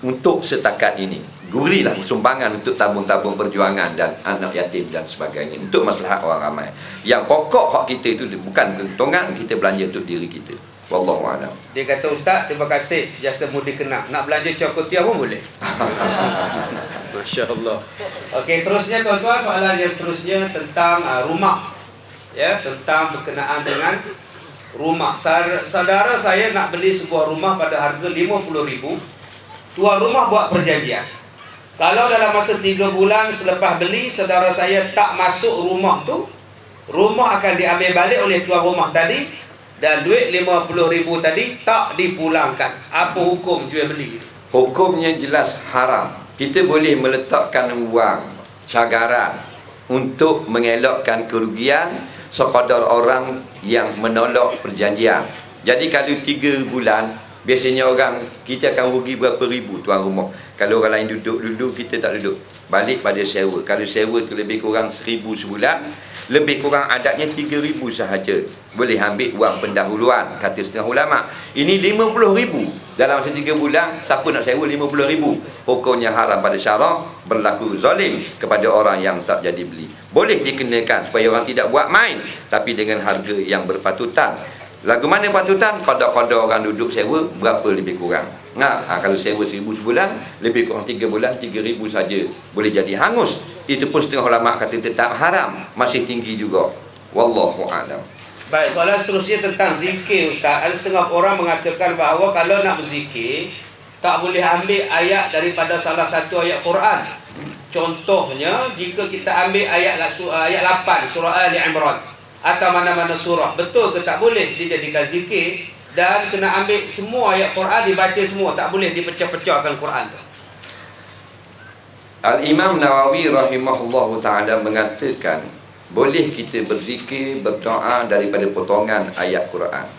untuk setakat ini. Gurilah sumbangan untuk tabung-tabung perjuangan dan anak yatim dan sebagainya, untuk maslahat orang ramai. Yang pokok hak kita itu bukan keuntungan, kita belanja untuk diri kita. Wallahualam. Dia kata Ustaz, terima kasih jasa mudi kenang. Nak belanja cokotiah pun boleh. Masya-Allah. Okey, seterusnya tuan-tuan, soalan yang seterusnya tentang rumah. Ya, tentang berkenaan dengan rumah. Saudara saya nak beli sebuah rumah pada harga 50,000. Tuan rumah buat perjanjian. Kalau dalam masa 3 bulan selepas beli, saudara saya tak masuk rumah tu, rumah akan diambil balik oleh tuan rumah tadi, dan duit 50,000 tadi tak dipulangkan. Apa hukum jual beli? Hukumnya jelas haram. Kita boleh meletakkan wang cagaran untuk mengelakkan kerugian sekadar orang yang menolak perjanjian. Jadi kalau 3 bulan Biasanya orang kita akan rugi berapa ribu tuan rumah. Kalau orang lain duduk, kita tak duduk. Balik pada sewa. Kalau sewa tu lebih kurang 1,000 sebulan, lebih kurang adatnya 3,000 sahaja. Boleh ambil wang pendahuluan, kata setengah ulama. Ini 50,000. Dalam masa 3 bulan, siapa nak sewa 50,000? Hukumnya haram pada syarak, berlaku zalim kepada orang yang tak jadi beli. Boleh dikenakan supaya orang tidak buat main, tapi dengan harga yang berpatutan. Lagu mana patutan? Qada-qada orang duduk sewa berapa lebih kurang. Kalau sewa 1,000 sebulan, lebih kurang 3 bulan 3,000 saja. Boleh jadi hangus. Itu pun setengah ulama kata tetap haram, masih tinggi juga. Wallahu a'lam. Baik, soalan seterusnya tentang zikir, Ustaz. Ada setengah orang mengatakan bahawa kalau nak berzikir, tak boleh ambil ayat daripada salah satu ayat Quran. Contohnya, jika kita ambil ayat 8 surah Ali Imran atau mana-mana surah, betul ke tak boleh dijadikan zikir? Dan kena ambil semua ayat Quran, dibaca semua, tak boleh dipecah-pecahkan Quran tu. Al-Imam Nawawi rahimahullahu ta'ala mengatakan, boleh kita berzikir, berdoa daripada potongan ayat Quran.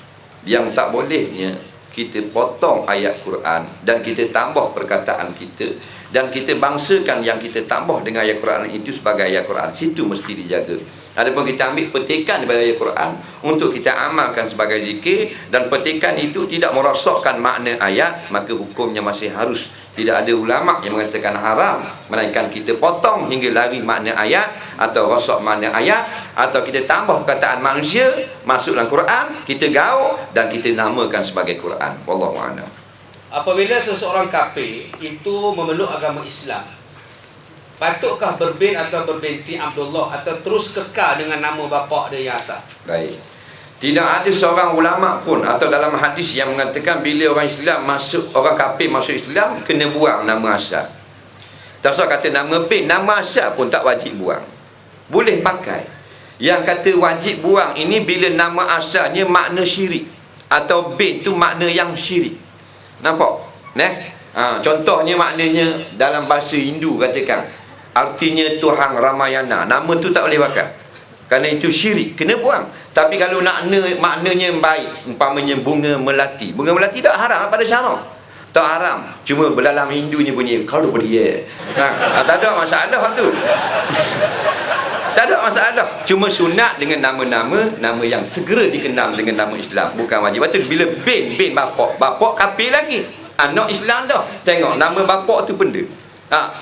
Yang tak bolehnya, kita potong ayat Quran dan kita tambah perkataan kita, dan kita bangsakan yang kita tambah dengan ayat Quran itu sebagai ayat Quran. Situ mesti dijaga. Adapun kita ambil petikan daripada ayat Quran untuk kita amalkan sebagai zikir, dan petikan itu tidak merosakkan makna ayat, maka hukumnya masih harus. Tidak ada ulama yang mengatakan haram, melainkan kita potong hingga lari makna ayat, atau rosak makna ayat, atau kita tambah perkataan manusia masuk dalam Quran, kita gaul dan kita namakan sebagai Quran. Wallahu a'lam. Apabila seseorang kafir itu memeluk agama Islam, patutkah berbin atau berbinti Abdullah, atau terus kekal dengan nama bapa dia yang asal? Baik. Tidak ada seorang ulama pun atau dalam hadis yang mengatakan bila orang Islam masuk, orang kafir masuk Islam, kena buang nama asal. Tak usah kata nama bin, nama asal pun tak wajib buang. Boleh pakai. Yang kata wajib buang ini bila nama asalnya makna syirik, atau bin tu makna yang syirik. Nampak? Contohnya maknanya dalam bahasa Hindu katakan, artinya Tuhan Ramayana, nama tu tak boleh pakai kerana itu syirik, kena buang. Tapi kalau maknanya baik, umpamanya bunga melati, bunga melati tak haram pada syarak, tak haram, cuma dalam Hindunya bunyi kalau dia tak ada masalah tu. Tak ada masalah, cuma sunat dengan nama yang segera dikenal dengan nama Islam, bukan wajib. Betul bila bin bapak kafir lagi, anak Islam dah, tengok nama bapak tu benda.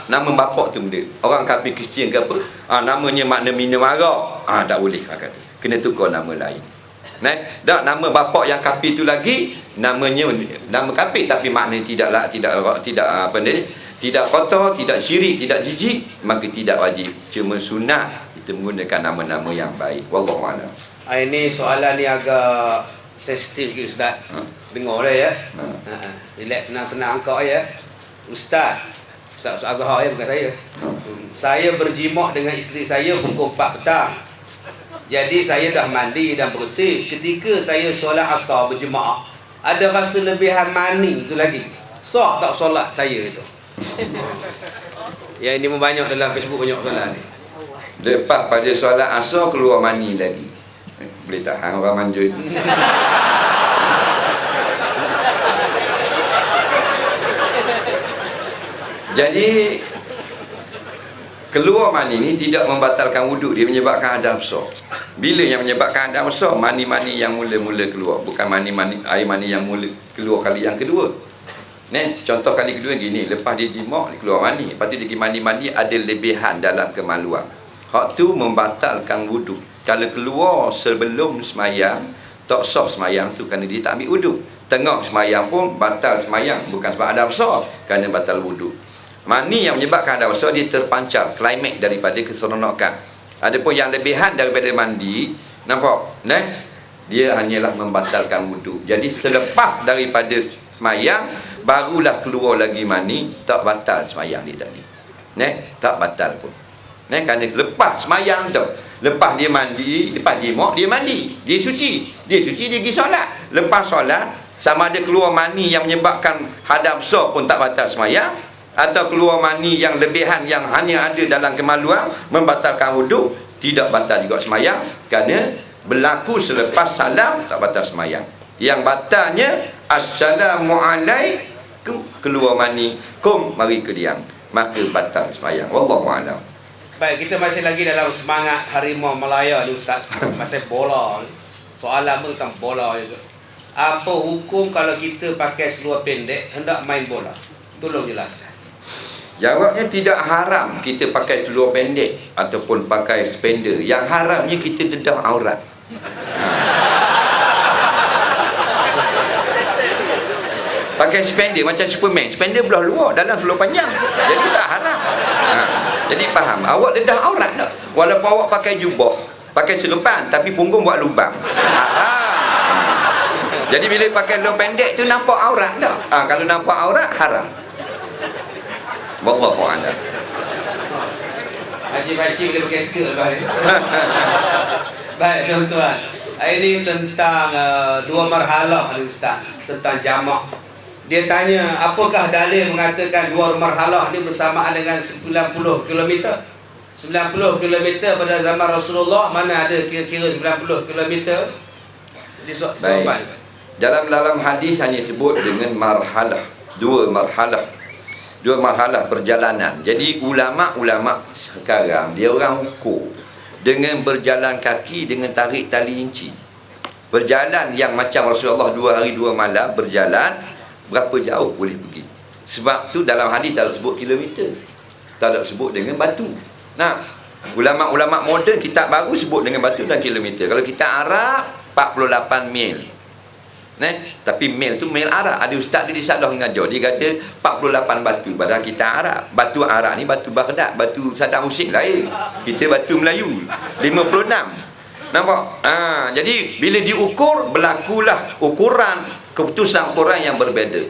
Nama bapak tu benda. Orang kafir Kristian ke apa, namanya makna minum arak, tak boleh pakai tu. Kena tukar nama lain. Tak, nama bapak yang kafir tu lagi namanya nama kafir, tapi makna tidak kotor, tidak syirik, tidak jijik, maka tidak wajib. Cuma sunat kita menggunakan nama-nama yang baik. Wallahu a'lam. Ini soalan ni agak sensitif sikit, Ustaz. Dengar dah ya. Relax, tenang kau ya. Ustaz Azhar ya, bukan saya. Saya berjimak dengan isteri saya pukul 4 petang. Jadi saya dah mandi dan bersih. Ketika saya solat asar berjemaah, ada rasa lebihan mani itu lagi. Sah tak solat saya itu? Yang ini banyak dalam Facebook, banyak soalan ni. Lepas pada solat asar keluar mani lagi. Boleh tahan orang manjur. Jadi keluar mani ni tidak membatalkan wuduk, dia menyebabkan hadas besar. Bila yang menyebabkan hadas besar? Mani-mani yang mula-mula keluar, bukan air mani yang mula keluar kali yang kedua. Contoh kali kedua gini, lepas dia jimak dia keluar mani, lepas tu dia pergi mandi-mandi, ada lebihan dalam kemaluan. Hak tu membatalkan wuduk. Kalau keluar sebelum semayang, tak sah semayang tu kerana dia tak ambil wuduk. Tengah semayang pun batal semayang, bukan sebab hadas besar, kerana batal wuduk. Mani yang menyebabkan hadas besar, dia terpancar klimaks daripada keseronokan. Adapun yang lebihan daripada mandi, nampak? Dia hanyalah membatalkan wuduk. Jadi selepas daripada semayang barulah keluar lagi mani, tak batal semayang dia tadi. Tak batal pun. Kerana lepas semayang tu, lepas dia mandi, lepas jimak dia mandi, dia suci, dia pergi solat. Lepas solat, sama ada keluar mani yang menyebabkan hadas besar pun tak batal semayang, atau keluar mani yang lebihan yang hanya ada dalam kemaluan membatalkan wuduk, tidak batal juga semayang, kerana berlaku selepas salam tak batal semayang. Yang batalnya Assalamualaikum, keluar mani, kum, mari ke diam, maka batal sembahyang. Wallahu a'lam. Baik, kita masih lagi dalam semangat Harimau Malaya ni Ustaz. Masih bola ni. Soalan pun tentang bola juga. Apa hukum kalau kita pakai seluar pendek hendak main bola? Tolong jelaskan. Jawabnya tidak haram kita pakai seluar pendek ataupun pakai spender. Yang haramnya kita dedah aurat. Pakai spender macam Superman. Spender belah luar, dalam seluar panjang. Jadi tak haram. Jadi faham. Awak dedah aurat tak? Walaupun awak pakai jubah, pakai serban, tapi punggung buat lubang. Jadi bila pakai seluar pendek tu nampak aurat tak? Kalau nampak aurat, haram. Wallahu a'lam. Pakcik-pakcik boleh pakai skirt lepas ni. Baik tuan-tuan. Ini tentang dua marhalah ni Ustaz. Tentang jamak. Dia tanya, apakah dalil mengatakan dua marhalah ni bersamaan dengan 90 km? 90 km pada zaman Rasulullah, mana ada kira-kira 90 km? Baik. Dalam hadis hanya sebut dengan marhalah. Dua marhalah perjalanan. Jadi ulama' sekarang dia orang ukur dengan berjalan kaki, dengan tarik tali inci. Berjalan yang macam Rasulullah 2 hari 2 malam berjalan, berapa jauh boleh pergi. Sebab tu dalam hadis tak ada sebut kilometer, tak ada sebut dengan batu. Nah, ulama' moden kitab baru sebut dengan batu dan kilometer. Kalau kita Arab 48 mil. Tapi mil tu mil Arab. Ada ustaz dia disalah mengajar, dia kata 48 batu. Padahal kita Arab, batu Arab ni batu Baghdad, batu Saddam Hussein lain. Kita batu Melayu 56. Nampak? Jadi bila diukur, berlakulah keputusan ukuran yang berbeza.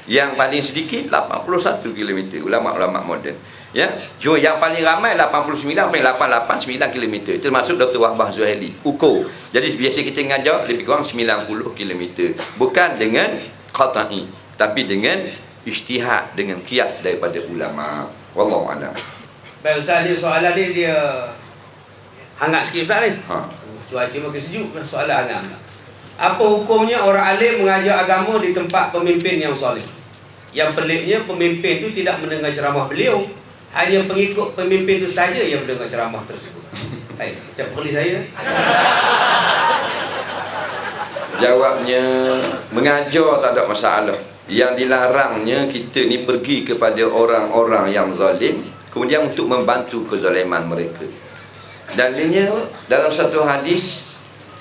Yang paling sedikit 81 km ulama' moden. Ya, cuma yang paling ramai 89,889 km, termasuk Dr. Wahbah Zuhaili ukur. Jadi biasa kita mengajar lebih kurang 90 km, bukan dengan qata'i, tapi dengan ijtihad, dengan qiyas daripada ulama. Wallahu a'lam. Baik Ustaz, ni soalan ni dia hangat sikit Ustaz ni. Cuaca makin sejuk, soalan hangat. Apa hukumnya orang alim mengajar agama di tempat pemimpin yang soleh? Yang peliknya, pemimpin itu tidak mendengar ceramah beliau, hanya pengikut pemimpin itu saja yang mendengar ceramah tersebut. Baik, macam perli saya. Jawabnya, mengajar tak ada masalah. Yang dilarangnya kita ni pergi kepada orang-orang yang zalim, kemudian untuk membantu kezaliman mereka. Dalilnya dalam satu hadis,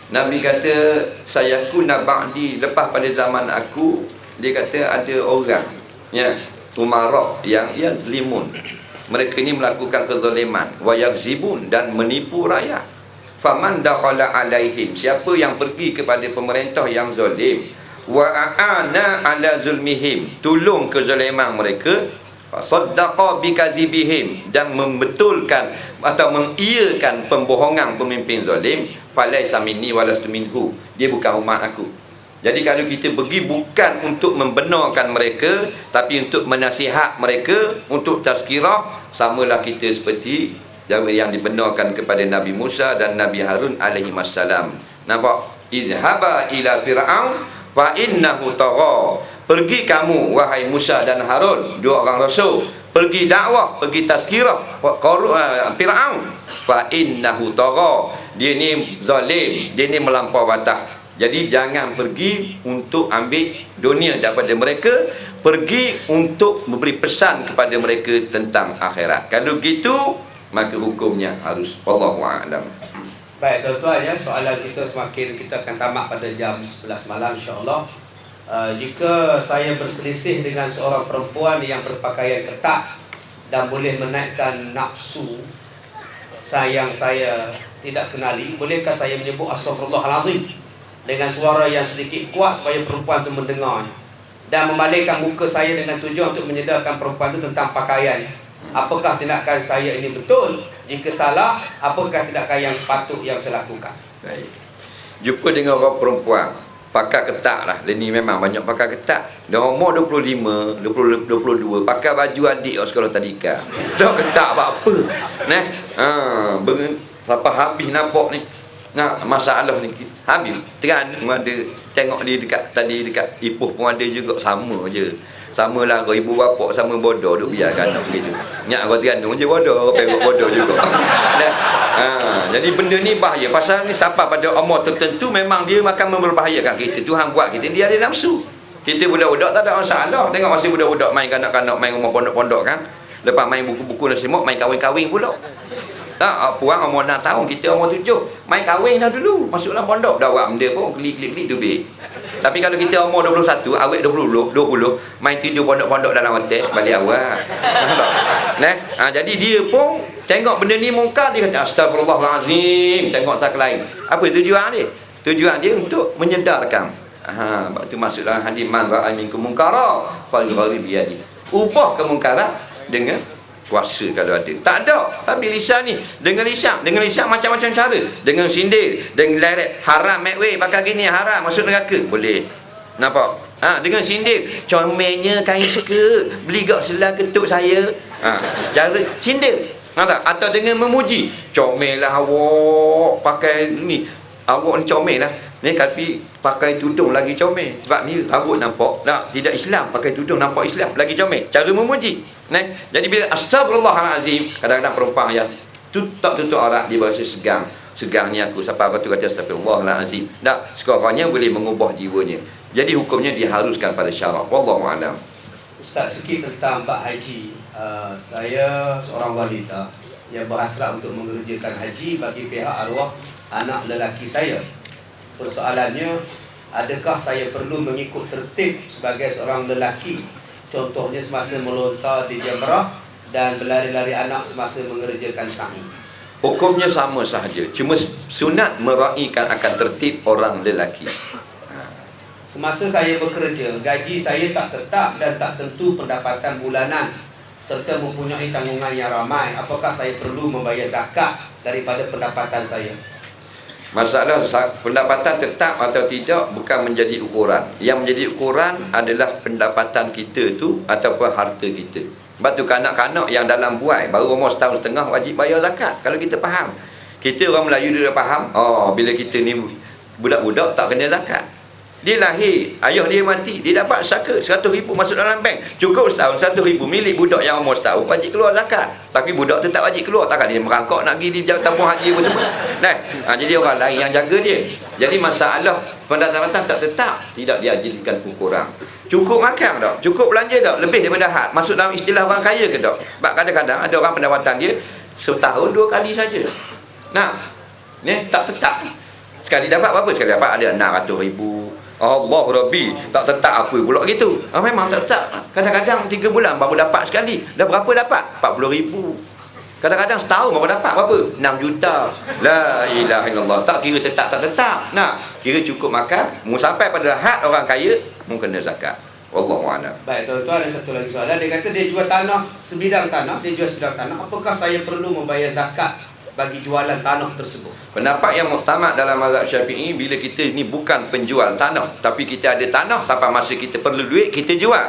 Nabi kata, sayakuna ba'di, lepas pada zaman aku, dia kata ada orang, ya, umara yang zalimun. Mereka ini melakukan kezaliman, wa yakzibun, dan menipu rakyat. Faman dakhala alaihim, siapa yang pergi kepada pemerintah yang zalim, wa aana ala zulmihim, tolong kezaliman mereka, fasaddaqa bikazibihim, dan membetulkan atau mengiyakan pembohongan pemimpin zalim, falaisa minni walastu minhu, dia bukan umat aku. Jadi kalau kita pergi bukan untuk membenarkan mereka, tapi untuk menasihat mereka, untuk tazkirah, samalah kita seperti yang dibenarkan kepada Nabi Musa dan Nabi Harun alaihi wassalam. Nampak? Izhaba ila fir'aun fa innahu tagha. Pergi kamu wahai Musa dan Harun, dua orang rasul, pergi dakwah, pergi tazkirah Fir'aun, fa innahu tagha. Dia ni zalim, dia ni melampau batas. Jadi jangan pergi untuk ambil dunia daripada mereka, pergi untuk memberi pesan kepada mereka tentang akhirat. Kalau gitu, maka hukumnya harus wallahu a'lam. Baik tuan-tuan, ya, soalan kita semakin, kita akan tamat pada jam 11 malam insya-Allah. Jika saya berselisih dengan seorang perempuan yang berpakaian ketat dan boleh menaikkan nafsu yang saya tidak kenali, bolehkah saya menyebut astaghfirullahalazim dengan suara yang sedikit kuat supaya perempuan itu mendengarnya, dan membalikkan muka saya dengan tujuan untuk menyedarkan perempuan itu tentang pakaian? Apakah tindakan saya ini betul? Jika salah, apakah tindakan yang sepatut yang saya lakukan? Baik. Jumpa dengan orang perempuan pakai ketat lah. Dia ni memang banyak pakai ketat. Dia umur 25, 22, pakai baju adik orang sekolah tadika. Dah ketat apa? Sampai habis nampak ni. Masalah ni Habis Terengganu ada, tengok dia dekat tadi dekat Ipoh pun ada juga, sama je. Sama lah kau ibu bapak sama bodoh duk biarkan nak begitu. Nyak kau Terengganu je bodoh, kau perok bodoh juga. Jadi benda ni bahaya. Pasal ni sampai pada umur tertentu memang dia akan memberbahayakan kita. Tuhan buat kita, dia ada nafsu. Kita budak-budak tak ada masalah. Tengok masih budak-budak main kanak-kanak, main rumah pondok-pondok kan. Lepas main buku-buku nasi mok, main kahwin-kahwin pula. Puang umur 6 tahun, kita umur 7. Main kahwin dah dulu, masuk dalam pondok. Dah buat benda pun, klik-klik tu baik. Tapi kalau kita umur 21, awet 20, main tidur pondok-pondok dalam hotel, balik awal. Jadi dia pun tengok benda ni mungkar, dia kata astagfirullahalazim, tengok tak lain. Apa tujuan dia? Tujuan dia untuk menyedarkan. Sebab tu masuk dalam hadis man ra'a minkum munkara falyughayyir bi yadihi. Ubah kemungkaran dengan kuasa kalau ada. Tak ada. Tapi lisan ni dengan lisan macam-macam cara. Dengan sindir, dengan leret, haram make way pakai gini haram masuk neraka. Boleh. Nampak? Dengan sindir, comelnya kain suka, beli gak selang ketuk saya. Cara sindir. Atau dengan memuji, comel lah awak pakai ni. Awak ni comel lah. Ni tapi pakai tudung lagi comel. Sebab ni rambut nampak tidak Islam, pakai tudung nampak Islam, lagi comel. Cara memuji. Jadi bila astagfirullahalazim, kadang-kadang perumpang yang tak tutup aurat, dia berasa segang. Segang ni aku sampai aku kata astagfirullahalazim. Sekurang-kurangnya boleh mengubah jiwanya. Jadi hukumnya diharuskan pada syarak. Wallahu a'lam. Ustaz, sikit tentang bab haji. Saya seorang wanita yang berhasrat untuk mengerjakan haji bagi pihak arwah anak lelaki saya. Persoalannya, adakah saya perlu mengikut tertib sebagai seorang lelaki? Contohnya semasa melontar di jamrah dan berlari-lari anak semasa mengerjakan sa'i. Hukumnya sama sahaja. Cuma sunat meraihkan akan tertib orang lelaki. Semasa saya bekerja, gaji saya tak tetap dan tak tentu pendapatan bulanan serta mempunyai tanggungan yang ramai. Apakah saya perlu membayar zakat daripada pendapatan saya? Masalah pendapatan tetap atau tidak bukan menjadi ukuran. Yang menjadi ukuran adalah pendapatan kita tu ataupun harta kita. Sebab tu kanak-kanak yang dalam buai baru umur setahun setengah wajib bayar zakat. Kalau kita faham. Kita orang Melayu dia dah faham. Bila kita ni budak-budak tak kena zakat. Dia lahir, ayah dia mati, dia dapat saka 100,000 masuk dalam bank. Cukup setahun 100,000 milik budak yang umur setahun, wajib keluar zakat. Tapi budak tu tak wajib keluar, takkan dia merangkak nak pergi di tabung haji apa semua. Jadi orang lain yang jaga dia. Jadi masalah pendapatan tak tetap, tidak dijadikan ukuran. Cukup makan tak? Cukup belanja tak? Lebih daripada had. Masuk dalam istilah orang kaya ke tak? Sebab kadang-kadang ada orang pendapatan dia setahun 2 kali saja. Tak tetap. Sekali dapat berapa? Sekali dapat ada 600,000. Allah Rabbi, tak tetap apa pula gitu. Memang tak tetap. Kadang-kadang 3 bulan baru dapat sekali. Dah berapa dapat? 40,000. Kadang-kadang setahun baru dapat berapa? 6 juta. La ilaha illallah. Tak kira tetap tak tetap. Kira cukup makan. Mu sampai pada had orang kaya, mu kena zakat. Wallahu a'lam. Baik, tuan-tuan, ada satu lagi soalan. Dia kata dia jual tanah, sebidang tanah, dia jual sebidang tanah. Apakah saya perlu membayar zakat bagi jualan tanah tersebut? Pendapat yang muktamad dalam mazhab Syafi'i, bila kita ni bukan penjual tanah, tapi kita ada tanah, sampai masa kita perlu duit, kita jual.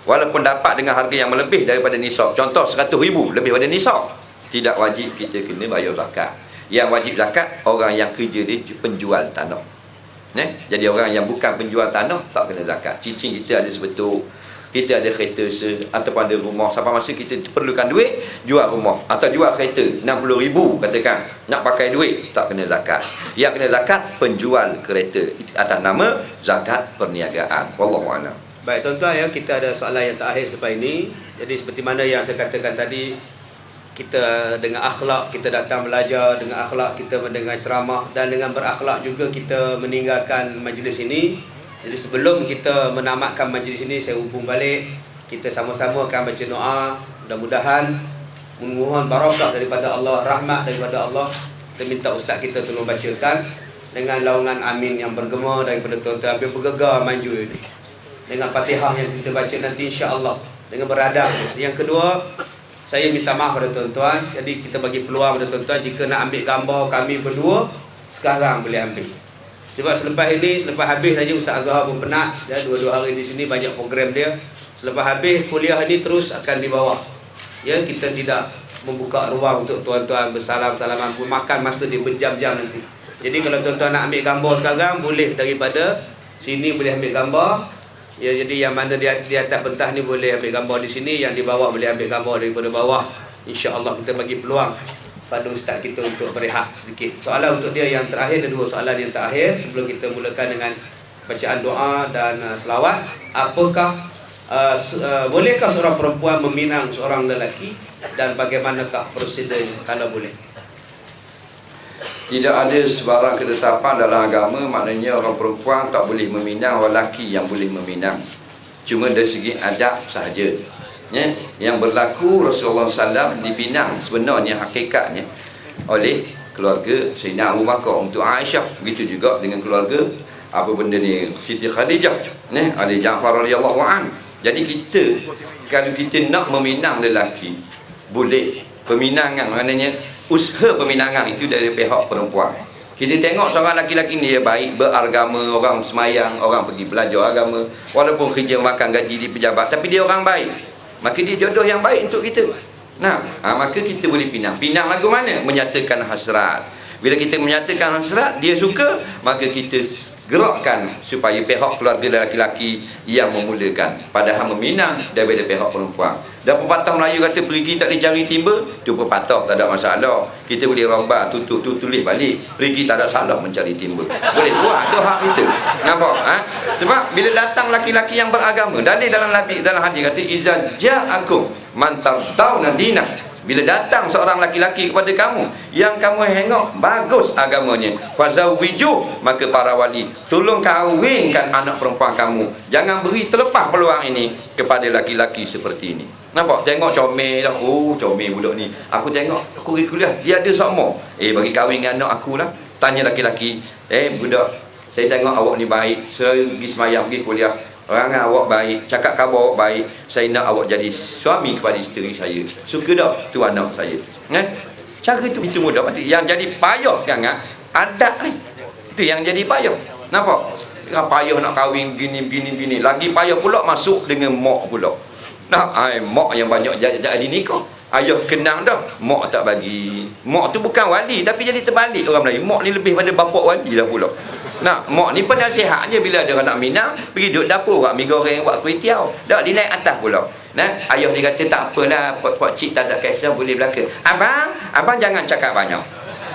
Walaupun dapat dengan harga yang melebih daripada nisab. Contoh 100,000 lebih daripada nisab, tidak wajib kita kena bayar zakat. Yang wajib zakat orang yang kerja dia penjual tanah. Jadi orang yang bukan penjual tanah tak kena zakat. Cicing kita ada sebetul, kita ada kereta ataupun ada rumah, sampai masa kita perlukan duit, jual rumah atau jual kereta 60,000 katakan, nak pakai duit, tak kena zakat. Yang kena zakat penjual kereta atas nama zakat perniagaan. Wallahu a'lam. Baik, tuan-tuan, kita ada soalan yang terakhir selepas ini. Jadi seperti mana yang saya katakan tadi, kita dengan akhlak kita datang belajar, dengan akhlak kita mendengar ceramah, dan dengan berakhlak juga kita meninggalkan majlis ini. Jadi sebelum kita menamatkan majlis ini, saya hubung balik, kita sama-sama akan baca doa. Mudah-mudahan memohon barakah daripada Allah, rahmat daripada Allah. Kita minta ustaz kita tolong bacakan dengan laungan amin yang bergema daripada tuan-tuan, hampir bergegar maju ini, dengan Fatihah yang kita baca nanti insya-Allah, dengan beradab. Yang kedua, saya minta maaf pada tuan-tuan. Jadi kita bagi peluang pada tuan-tuan, jika nak ambil gambar kami berdua, sekarang boleh ambil. Sebab selepas habis saja Ustaz Azhar pun penat, 2 hari di sini banyak program dia. Selepas habis kuliah ini terus akan dibawa. Kita tidak membuka ruang untuk tuan-tuan bersalam-salaman pun, makan masa dia berjam-jam nanti. Jadi kalau tuan-tuan nak ambil gambar sekarang, boleh daripada sini boleh ambil gambar. Ya, jadi yang mana di atas pentas ni boleh ambil gambar di sini, yang di bawah boleh ambil gambar daripada bawah. InsyaAllah kita bagi peluang pada ustaz kita untuk berehat sedikit. Soalan untuk dia yang terakhir, ada 2 soalan yang terakhir sebelum kita mulakan dengan bacaan doa dan selawat. Apakah bolehkah seorang perempuan meminang seorang lelaki dan bagaimanakah prosedurnya kalau boleh? Tidak ada sebarang ketetapan dalam agama maknanya orang perempuan tak boleh meminang, orang lelaki yang boleh meminang. Cuma dari segi adab sahaja. Ya, yang berlaku Rasulullah SAW dipinang sebenarnya hakikatnya oleh keluarga Sayyidina Abu Bakar untuk Aisyah. Begitu juga dengan keluarga apa benda ni Siti Khadijah, Ali Ja'far radhiyallahu an. Jadi kita kalau kita nak meminang lelaki boleh. Peminangan maknanya usaha peminangan itu dari pihak perempuan. Kita tengok seorang lelaki ni dia baik, beragama, orang semayang, orang pergi belajar agama, walaupun kerja makan gaji di pejabat, tapi dia orang baik, maka dia jodoh yang baik untuk kita. Maka kita boleh pinang. Pinang lagu mana? Menyatakan hasrat. Bila kita menyatakan hasrat, dia suka, maka kita gerakkan supaya pihak keluarga lelaki yang memulakan. Padahal meminang daripada pihak perempuan. Dan pepatah Melayu kata pergi tak boleh cari timba, tu pepatah tak ada masalah. Kita boleh rombak, tutup tu tulis balik. Pergi tak ada salah mencari timba. Boleh buat, tu hak kita. Nampak? Sebab bila datang laki-laki yang beragama, dalam hadis kata iza ja'akum man tardawna dinah. Bila datang seorang laki-laki kepada kamu yang kamu hengok bagus agamanya, fazawwiju, maka para wali tolong kahwinkan anak perempuan kamu. Jangan beri terlepas peluang ini kepada laki-laki seperti ini. Nampak? Tengok comel dah. Oh, comel budak ni. Aku tengok aku pergi kuliah, dia ada sama. Bagi kahwin dengan anak aku lah. Tanya laki-laki, budak, saya tengok awak ni baik, saya pergi semayang, pergi kuliah. Orang awak baik, cakap khabar awak baik, saya nak awak jadi suami kepada isteri saya. Suka tak? Tu anak saya. Cara itu mudah. Yang jadi payah sekarang adab ni. Itu yang jadi payah. Nampak? Payah nak kahwin begini. Lagi payah pula masuk dengan mak pula. Mak yang banyak jadi nikah. Ayah kenang dah, mak tak bagi. Mak tu bukan wali, tapi jadi terbalik orang Melayu. Mak ni lebih pada bapak wali lah pula. Mak ni penasihat je bila ada orang nak minang, pergi duduk dapur, buat mi goreng, buat kuih tiaw. Dah dia naik atas pula. Ayah dia kata tak apalah, pak cik tak ada kisah boleh belaka. Abang jangan cakap banyak.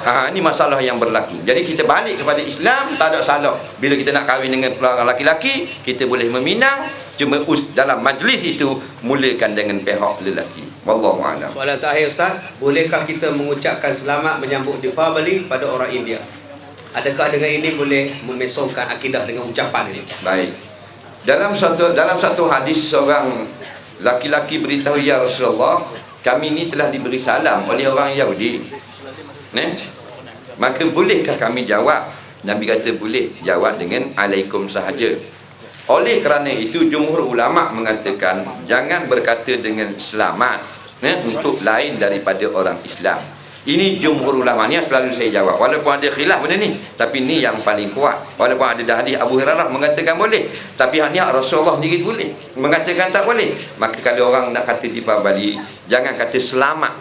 Ini masalah yang berlaku. Jadi kita balik kepada Islam, tak ada salah. Bila kita nak kahwin dengan lelaki, kita boleh meminang. Cuma dalam majlis itu mulakan dengan pihak lelaki. Wallahu a'lam. Soalan terakhir Ustaz, bolehkah kita mengucapkan selamat menyambut Deepavali pada orang India? Adakah dengan ini boleh memesongkan akidah dengan ucapan ini? Baik. Dalam satu hadis seorang laki-laki beritahu, ya Rasulullah, kami ini telah diberi salam oleh orang Yahudi. Maka bolehkah kami jawab? Nabi kata boleh, jawab dengan alaikum sahaja. Oleh kerana itu jumhur ulama mengatakan jangan berkata dengan selamat untuk lain daripada orang Islam. Ini jumhur ulama ni selalu saya jawab. Walaupun ada khilaf benda ni, tapi ni yang paling kuat. Walaupun ada hadis Abu Hurairah mengatakan boleh, tapi hanya Rasulullah sendiri boleh mengatakan tak boleh. Maka kalau orang nak kata Deepavali, jangan kata selamat.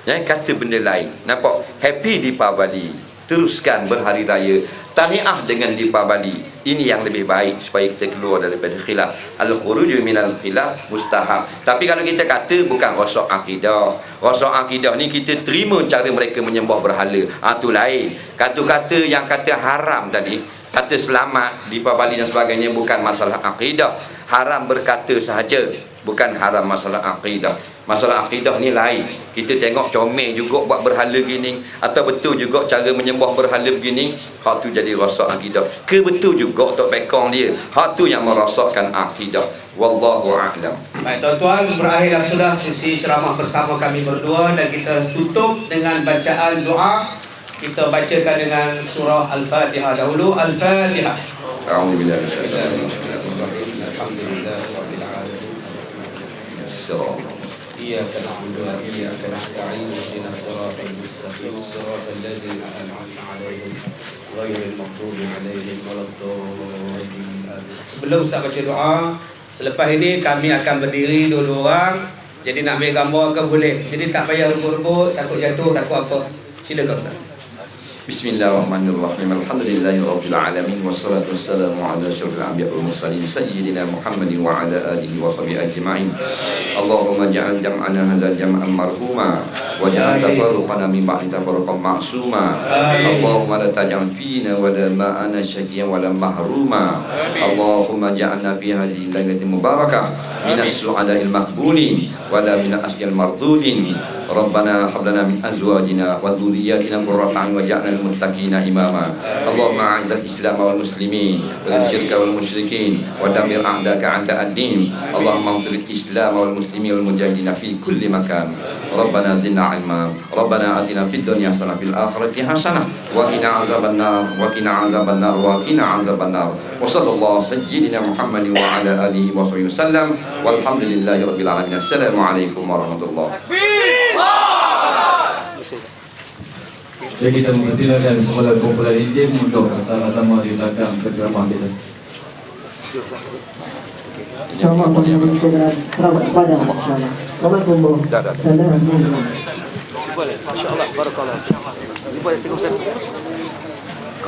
Kata benda lain. Nampak? Happy Deepavali. Teruskan berhari raya. Tahniah dengan Deepavali. Ini yang lebih baik supaya kita keluar daripada khilaf. Al-khuruju minal khilaf mustahab. Tapi kalau kita kata bukan rosak akidah. Rosak akidah ni kita terima cara mereka menyembah berhala. Tu lain. Kata-kata yang kata haram tadi, kata selamat, Deepavali dan sebagainya bukan masalah akidah. Haram berkata sahaja, bukan haram masalah akidah. Masalah akidah ni lain. Kita tengok comel juga buat berhala gini, atau betul juga cara menyembah berhala begini, hak tu jadi rosak akidah. Ke betul juga Tok Pekong dia, hak tu yang merosakkan akidah. Wallahu a'lam. Baik tuan-tuan, berakhirlah sudah sesi ceramah bersama kami berdua, dan kita tutup dengan bacaan doa. Kita bacakan dengan surah Al-Fatihah dahulu. Al-Fatihah. A'udzubillahi minasyaitonir rajim. Alhamdulillahirabbil alamin. إياك نعبد وإياك نستعين اهدنا الصراط المستقيم صراط الذين أنعمت عليهم غير المغضوب عليهم ولا الضالين. Sebelum saya baca doa, selepas ini kami akan berdiri dua-dua orang. Jadi nak ambil gambar ke boleh. Jadi tak payah rebut-rebut, takut jatuh, takut apa. Silakan Ustaz. Bismillahirrahmanirrahim. Alhamdulillahirabbil alamin wassalatu wassalamu ala asyrofil anbiya'i wal mursalin sayyidina Muhammadin wa ala alihi wa sahbihi ajma'in. Allahumma ja'al jam'ana hadzal jam'an marhuma wa ja'al tafarruqana min ba'di tafarruqan ma'suma. Allahumma la taj'al fina wa la ma'ana syaqiyan wa la mahruma. Allahumma ja'alna fi hadhihi lailatin mubarakah minas su'ada'il maqbulin wa la min asjal mardudin. Rabbana hab lana min azwajina wa dhurriyyatina qurrata a'yun waj'alna lil muttaqina imama. Allahumma a'izzal islam wal muslimin wa syirka wal musyrikin wa dammir a'daka 'ada'ad-din. Allahumma ansur al-islam wal muslimin wal mujahidin fi kulli makan. Rabbana zidna 'ilma. Rabbana atina fid dunya hasanah fil akhirati hasanah wa qina 'adzabannar wa qina 'adzabannar wa qina 'adzabannar. Wa sallallahu sayyidina Muhammadin wa ala alihi wa sahbihi wasallam. Walhamdulillahi rabbil alamin. Assalamualaikum warahmatullahi wabarakatuh. Jadi kita mempersilakan semua kumpulan intim untuk sama-sama di belakang penceramah kita. InsyaAllah kami segera terawat pada insyaAllah. Assalamualaikum warahmatullahi wabarakatuh. Boleh, masya-Allah, barakallah. Boleh tengok satu.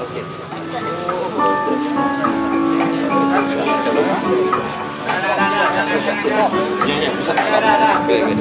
Okey. Habibi